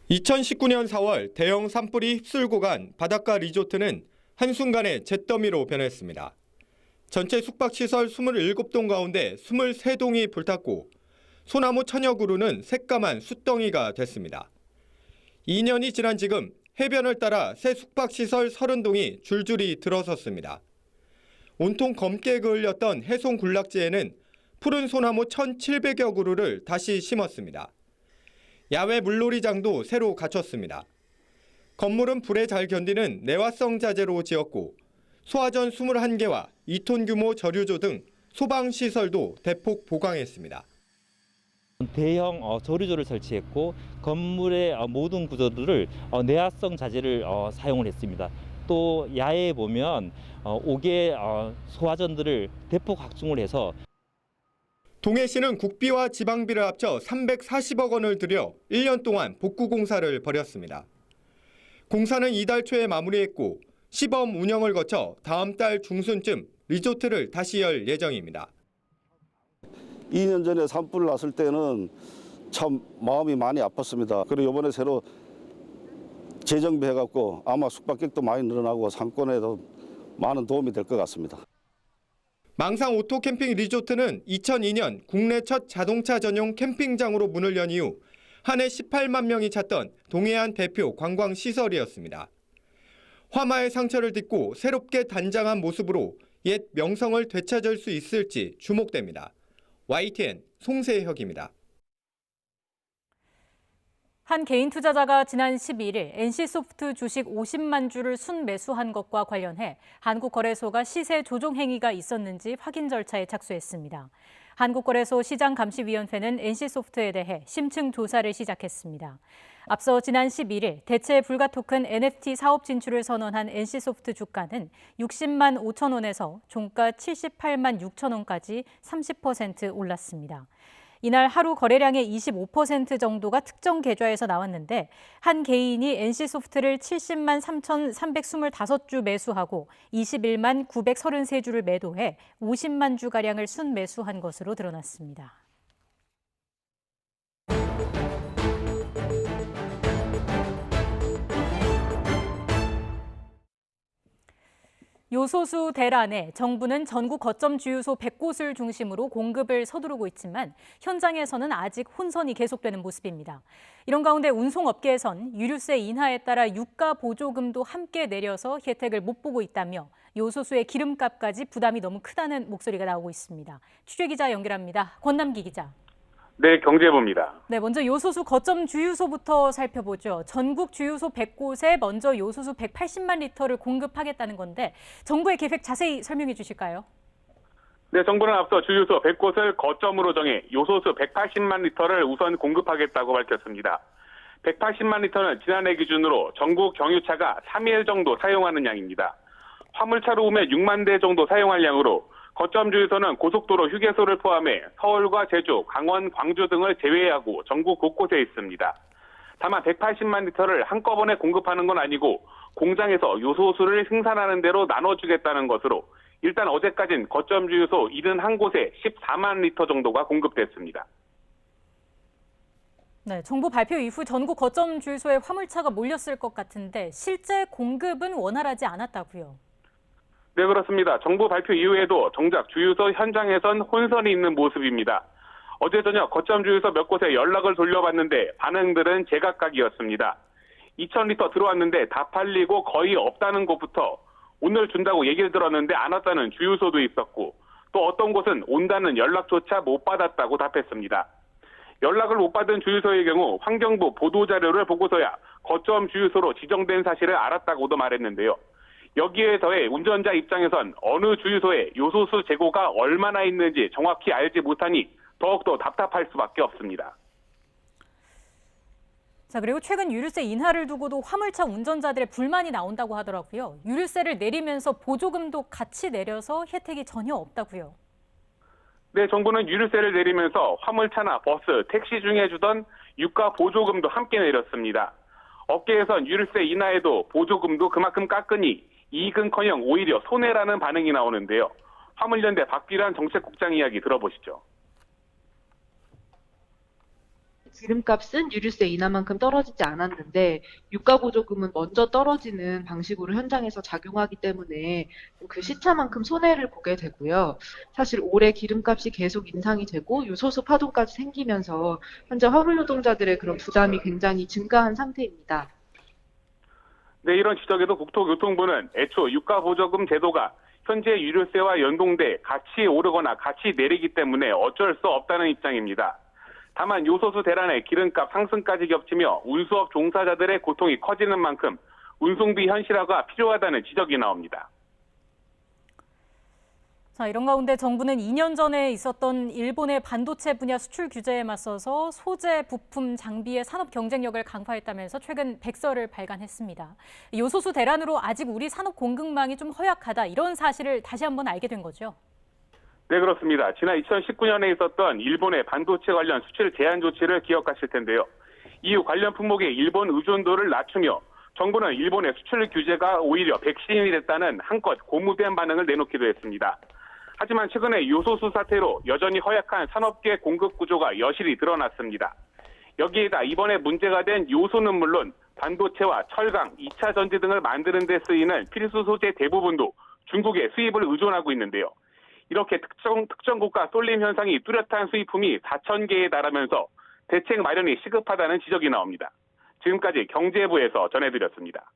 [SPEAKER 8] 2019년 4월 대형 산불이 휩쓸고 간 바닷가 리조트는 한순간에 잿더미로 변했습니다. 전체 숙박시설 27동 가운데 23동이 불탔고 소나무 천여 그루는 새까만 숯덩이가 됐습니다. 2년이 지난 지금 해변을 따라 새 숙박시설 30동이 줄줄이 들어섰습니다. 온통 검게 그을렸던 해송 군락지에는 푸른 소나무 1,700여 그루를 다시 심었습니다. 야외 물놀이장도 새로 갖췄습니다. 건물은 불에 잘 견디는 내화성 자재로 지었고 소화전 21개와 2톤 규모 저류조 등 소방시설도 대폭 보강했습니다.
[SPEAKER 9] 대형 저류조를 설치했고 건물의 모든 구조들을 내화성 자재를 사용을 했습니다. 또 야외에 보면 5개 소화전들을 대폭 확충을 해서
[SPEAKER 8] 동해시는 국비와 지방비를 합쳐 340억 원을 들여 1년 동안 복구 공사를 벌였습니다. 공사는 이달 초에 마무리했고 시범 운영을 거쳐 다음 달 중순쯤 리조트를 다시 열 예정입니다.
[SPEAKER 12] 2년 전에 산불 났을 때는 참 마음이 많이 아팠습니다. 그리고 이번에 새로 재정비해갖고 아마 숙박객도 많이 늘어나고 상권에도 많은 도움이 될 것 같습니다.
[SPEAKER 8] 망상 오토캠핑 리조트는 2002년 국내 첫 자동차 전용 캠핑장으로 문을 연 이후 한 해 18만 명이 찾던 동해안 대표 관광시설이었습니다. 화마의 상처를 딛고 새롭게 단장한 모습으로 옛 명성을 되찾을 수 있을지 주목됩니다. YTN 송세혁입니다.
[SPEAKER 11] 한 개인 투자자가 지난 11일 NC소프트 주식 50만 주를 순매수한 것과 관련해 한국거래소가 시세 조종 행위가 있었는지 확인 절차에 착수했습니다. 한국거래소 시장감시위원회는 NC소프트에 대해 심층 조사를 시작했습니다. 앞서 지난 11일 대체 불가 토큰 NFT 사업 진출을 선언한 NC소프트 주가는 60만 5천 원에서 종가 78만 6천 원까지 30% 올랐습니다. 이날 하루 거래량의 25% 정도가 특정 계좌에서 나왔는데 한 개인이 NC소프트를 70만 3,325주 매수하고 21만 933주를 매도해 50만 주가량을 순매수한 것으로 드러났습니다. 요소수 대란에 정부는 전국 거점 주유소 100곳을 중심으로 공급을 서두르고 있지만 현장에서는 아직 혼선이 계속되는 모습입니다. 이런 가운데 운송업계에선 유류세 인하에 따라 유가 보조금도 함께 내려서 혜택을 못 보고 있다며 요소수의 기름값까지 부담이 너무 크다는 목소리가 나오고 있습니다. 취재기자 연결합니다. 권남기 기자.
[SPEAKER 13] 네, 경제부입니다.
[SPEAKER 11] 네, 먼저 요소수 거점 주유소부터 살펴보죠. 전국 주유소 100곳에 먼저 요소수 180만 리터를 공급하겠다는 건데 정부의 계획 자세히 설명해 주실까요?
[SPEAKER 13] 네, 정부는 앞서 주유소 100곳을 거점으로 정해 요소수 180만 리터를 우선 공급하겠다고 밝혔습니다. 180만 리터는 지난해 기준으로 전국 경유차가 3일 정도 사용하는 양입니다. 화물차로 오면 6만 대 정도 사용할 양으로 거점 주유소는 고속도로 휴게소를 포함해 서울과 제주, 강원, 광주 등을 제외하고 전국 곳곳에 있습니다. 다만 180만 리터를 한꺼번에 공급하는 건 아니고 공장에서 요소수를 생산하는 대로 나눠주겠다는 것으로 일단 어제까지는 거점 주유소 71곳에 14만 리터 정도가 공급됐습니다.
[SPEAKER 11] 네, 정부 발표 이후 전국 거점 주유소에 화물차가 몰렸을 것 같은데 실제 공급은 원활하지 않았다고요.
[SPEAKER 13] 네, 그렇습니다. 정부 발표 이후에도 정작 주유소 현장에선 혼선이 있는 모습입니다. 어제 저녁 거점 주유소 몇 곳에 연락을 돌려봤는데 반응들은 제각각이었습니다. 2,000리터 들어왔는데 다 팔리고 거의 없다는 곳부터 오늘 준다고 얘기를 들었는데 안 왔다는 주유소도 있었고 또 어떤 곳은 온다는 연락조차 못 받았다고 답했습니다. 연락을 못 받은 주유소의 경우 환경부 보도자료를 보고서야 거점 주유소로 지정된 사실을 알았다고도 말했는데요. 여기에 더해 운전자 입장에선 어느 주유소에 요소수 재고가 얼마나 있는지 정확히 알지 못하니 더욱더 답답할 수밖에 없습니다.
[SPEAKER 11] 자, 그리고 최근 유류세 인하를 두고도 화물차 운전자들의 불만이 나온다고 하더라고요. 유류세를 내리면서 보조금도 같이 내려서 혜택이 전혀 없다고요.
[SPEAKER 13] 네, 정부는 유류세를 내리면서 화물차나 버스, 택시 중에 주던 유가 보조금도 함께 내렸습니다. 업계에선 유류세 인하에도 보조금도 그만큼 깎으니 이익은커녕 오히려 손해라는 반응이 나오는데요. 화물연대 박기란 정책국장 이야기 들어보시죠.
[SPEAKER 14] 기름값은 유류세 인하만큼 떨어지지 않았는데 유가 보조금은 먼저 떨어지는 방식으로 현장에서 작용하기 때문에 그 시차만큼 손해를 보게 되고요. 사실 올해 기름값이 계속 인상이 되고 요소수 파동까지 생기면서 현재 화물 노동자들의 그런 부담이 굉장히 증가한 상태입니다.
[SPEAKER 13] 네, 이런 지적에도 국토교통부는 애초 유가 보조금 제도가 현재 유류세와 연동돼 같이 오르거나 같이 내리기 때문에 어쩔 수 없다는 입장입니다. 다만 요소수 대란에 기름값 상승까지 겹치며 운수업 종사자들의 고통이 커지는 만큼 운송비 현실화가 필요하다는 지적이 나옵니다.
[SPEAKER 11] 자, 이런 가운데 정부는 2년 전에 있었던 일본의 반도체 분야 수출 규제에 맞서서 소재, 부품, 장비의 산업 경쟁력을 강화했다면서 최근 백서를 발간했습니다. 요소수 대란으로 아직 우리 산업 공급망이 좀 허약하다, 이런 사실을 다시 한번 알게 된 거죠.
[SPEAKER 13] 네, 그렇습니다. 지난 2019년에 있었던 일본의 반도체 관련 수출 제한 조치를 기억하실 텐데요. 이후 관련 품목의 일본 의존도를 낮추며 정부는 일본의 수출 규제가 오히려 백신이 됐다는 한껏 고무된 반응을 내놓기도 했습니다. 하지만 최근에 요소수 사태로 여전히 허약한 산업계 공급 구조가 여실히 드러났습니다. 여기에다 이번에 문제가 된 요소는 물론 반도체와 철강, 2차 전지 등을 만드는 데 쓰이는 필수 소재 대부분도 중국의 수입을 의존하고 있는데요. 이렇게 특정 국가 쏠림 현상이 뚜렷한 수입품이 4,000개에 달하면서 대책 마련이 시급하다는 지적이 나옵니다. 지금까지 경제부에서 전해드렸습니다.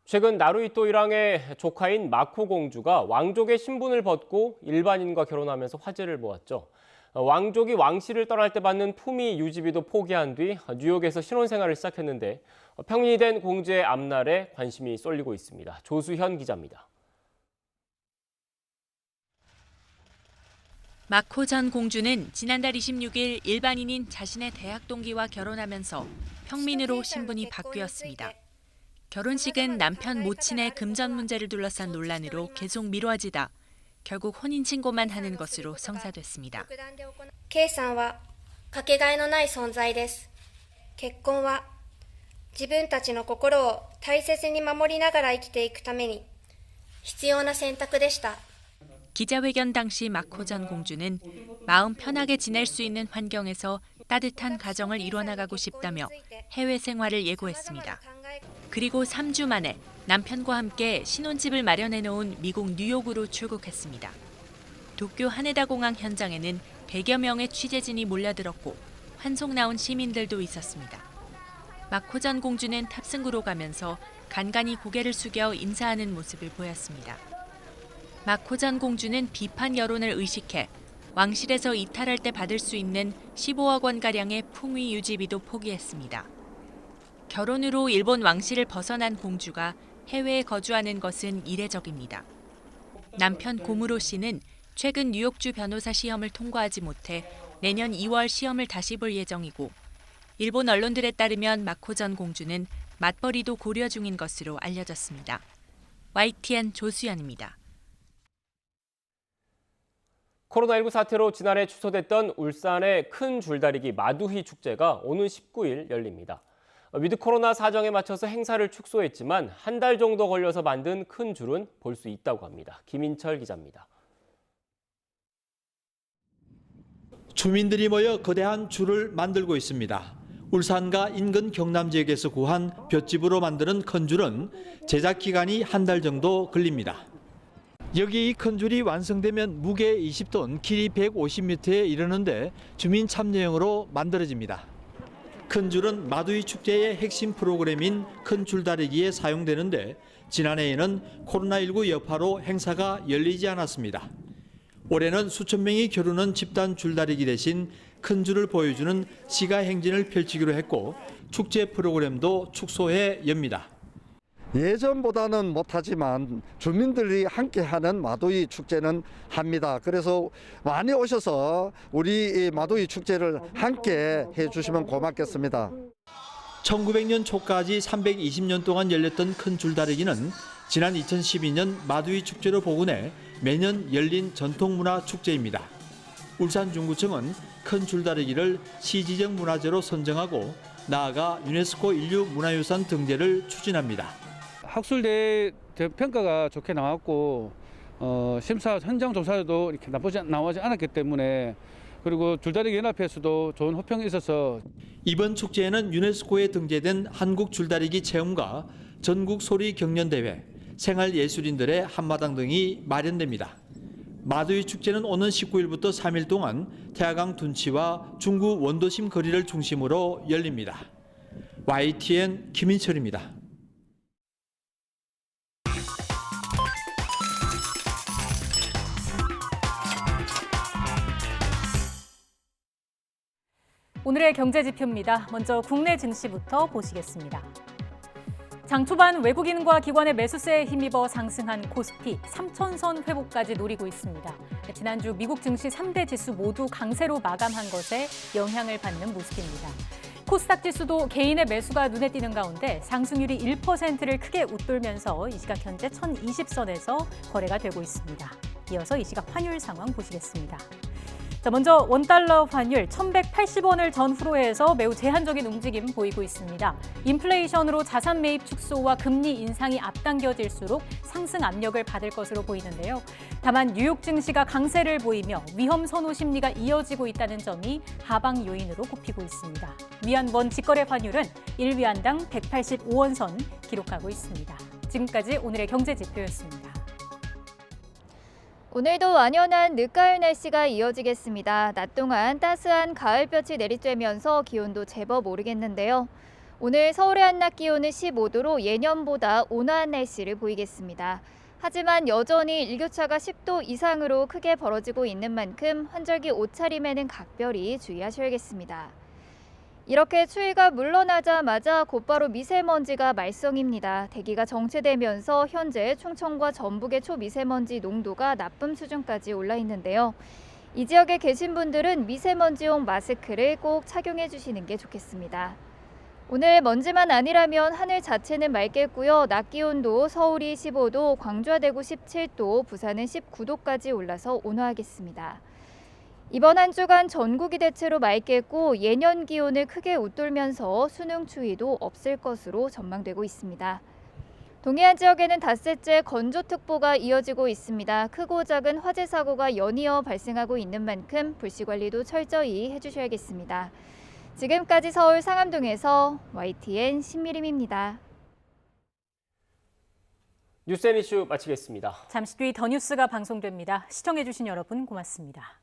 [SPEAKER 7] 최근 나루히토 일왕의 조카인 마코 공주가 왕족의 신분을 벗고 일반인과 결혼하면서 화제를 모았죠. 왕족이 왕실을 떠날 때 받는 품위 유지비도 포기한 뒤 뉴욕에서 신혼생활을 시작했는데 평민이 된 공주의 앞날에 관심이 쏠리고 있습니다. 조수현 기자입니다.
[SPEAKER 15] 마코 전 공주는 지난달 26일 일반인인 자신의 대학 동기와 결혼하면서 평민으로 신분이 바뀌었습니다. 결혼식은 남편 모친의 금전 문제를 둘러싼 논란으로 계속 미뤄지다 결국 혼인신고만 하는 것으로 성사됐습니다.
[SPEAKER 16] Kさんはかけがえのない存在です。結婚は自分たちの心を大切に守りながら生きていくために必要な選択でした。
[SPEAKER 15] 기자회견 당시 마코 전 공주는 마음 편하게 지낼 수 있는 환경에서 따뜻한 가정을 이뤄나가고 싶다며 해외 생활을 예고했습니다. 그리고 3주 만에 남편과 함께 신혼집을 마련해 놓은 미국 뉴욕으로 출국했습니다. 도쿄 하네다 공항 현장에는 100여 명의 취재진이 몰려들었고 환속 나온 시민들도 있었습니다. 마코 전 공주는 탑승구로 가면서 간간히 고개를 숙여 인사하는 모습을 보였습니다. 마코 전 공주는 비판 여론을 의식해 왕실에서 이탈할 때 받을 수 있는 15억 원가량의 풍위 유지비도 포기했습니다. 결혼으로 일본 왕실을 벗어난 공주가 해외에 거주하는 것은 이례적입니다. 남편 고무로 씨는 최근 뉴욕주 변호사 시험을 통과하지 못해 내년 2월 시험을 다시 볼 예정이고 일본 언론들에 따르면 마코 전 공주는 맞벌이도 고려 중인 것으로 알려졌습니다. YTN 조수연입니다.
[SPEAKER 7] 코로나19 사태로 지난해 취소됐던 울산의 큰 줄다리기 마두희 축제가 오는 19일 열립니다. 위드 코로나 사정에 맞춰서 행사를 축소했지만 한 달 정도 걸려서 만든 큰 줄은 볼 수 있다고 합니다. 김인철 기자입니다.
[SPEAKER 17] 주민들이 모여 거대한 줄을 만들고 있습니다. 울산과 인근 경남 지역에서 구한 볏짚으로 만드는 큰 줄은 제작 기간이 한 달 정도 걸립니다. 여기 이 큰 줄이 완성되면 무게 20톤, 길이 150m에 이르는데 주민 참여형으로 만들어집니다. 큰 줄은 마두이 축제의 핵심 프로그램인 큰 줄다리기에 사용되는데 지난해에는 코로나19 여파로 행사가 열리지 않았습니다. 올해는 수천 명이 겨루는 집단 줄다리기 대신 큰 줄을 보여주는 시가 행진을 펼치기로 했고 축제 프로그램도 축소해 엽니다.
[SPEAKER 18] 예전보다는 못하지만 주민들이 함께하는 마두이 축제는 합니다. 그래서 많이 오셔서 우리 이 마두이 축제를 함께 해주시면 고맙겠습니다.
[SPEAKER 17] 1900년 초까지 320년 동안 열렸던 큰 줄다리기는 지난 2012년 마두이 축제로 복원해 매년 열린 전통문화 축제입니다. 울산중구청은 큰 줄다리기를 시지적 문화재로 선정하고 나아가 유네스코 인류문화유산 등재를 추진합니다.
[SPEAKER 19] 학술대회 평가가 좋게 나왔고 심사 현장 조사도 이렇게 나오지 않았기 때문에 그리고 줄다리기 연합회에서도 좋은 호평이 있어서
[SPEAKER 17] 이번 축제에는 유네스코에 등재된 한국 줄다리기 체험과 전국 소리 경연대회, 생활예술인들의 한마당 등이 마련됩니다. 마두이 축제는 오는 19일부터 3일 동안 태화강 둔치와 중구 원도심 거리를 중심으로 열립니다. YTN 김인철입니다.
[SPEAKER 11] 오늘의 경제지표입니다. 먼저 국내 증시부터 보시겠습니다. 장 초반 외국인과 기관의 매수세에 힘입어 상승한 코스피 3,000선 회복까지 노리고 있습니다. 지난주 미국 증시 3대 지수 모두 강세로 마감한 것에 영향을 받는 모습입니다. 코스닥 지수도 개인의 매수가 눈에 띄는 가운데 상승률이 1%를 크게 웃돌면서 이 시각 현재 1,020선에서 거래가 되고 있습니다. 이어서 이 시각 환율 상황 보시겠습니다. 자, 먼저 원달러 환율 1,180원을 전후로 해서 매우 제한적인 움직임 보이고 있습니다. 인플레이션으로 자산 매입 축소와 금리 인상이 앞당겨질수록 상승 압력을 받을 것으로 보이는데요. 다만 뉴욕 증시가 강세를 보이며 위험 선호 심리가 이어지고 있다는 점이 하방 요인으로 꼽히고 있습니다. 위안원 직거래 환율은 1위안당 185원 선 기록하고 있습니다. 지금까지 오늘의 경제지표였습니다.
[SPEAKER 20] 오늘도 완연한 늦가을 날씨가 이어지겠습니다. 낮 동안 따스한 가을볕이 내리쬐면서 기온도 제법 오르겠는데요. 오늘 서울의 한낮 기온은 15도로 예년보다 온화한 날씨를 보이겠습니다. 하지만 여전히 일교차가 10도 이상으로 크게 벌어지고 있는 만큼 환절기 옷차림에는 각별히 주의하셔야겠습니다. 이렇게 추위가 물러나자마자 곧바로 미세먼지가 말썽입니다. 대기가 정체되면서 현재 충청과 전북의 초미세먼지 농도가 나쁨 수준까지 올라 있는데요. 이 지역에 계신 분들은 미세먼지용 마스크를 꼭 착용해 주시는 게 좋겠습니다. 오늘 먼지만 아니라면 하늘 자체는 맑겠고요. 낮 기온도 서울이 15도, 광주와 대구 17도, 부산은 19도까지 올라서 온화하겠습니다. 이번 한 주간 전국이 대체로 맑겠고 예년 기온을 크게 웃돌면서 수능 추위도 없을 것으로 전망되고 있습니다. 동해안 지역에는 닷새째 건조특보가 이어지고 있습니다. 크고 작은 화재 사고가 연이어 발생하고 있는 만큼 불씨 관리도 철저히 해주셔야겠습니다. 지금까지 서울 상암동에서 YTN 신미림입니다.
[SPEAKER 7] 뉴스 앤 이슈 마치겠습니다.
[SPEAKER 11] 잠시 뒤 더 뉴스가 방송됩니다. 시청해주신 여러분 고맙습니다.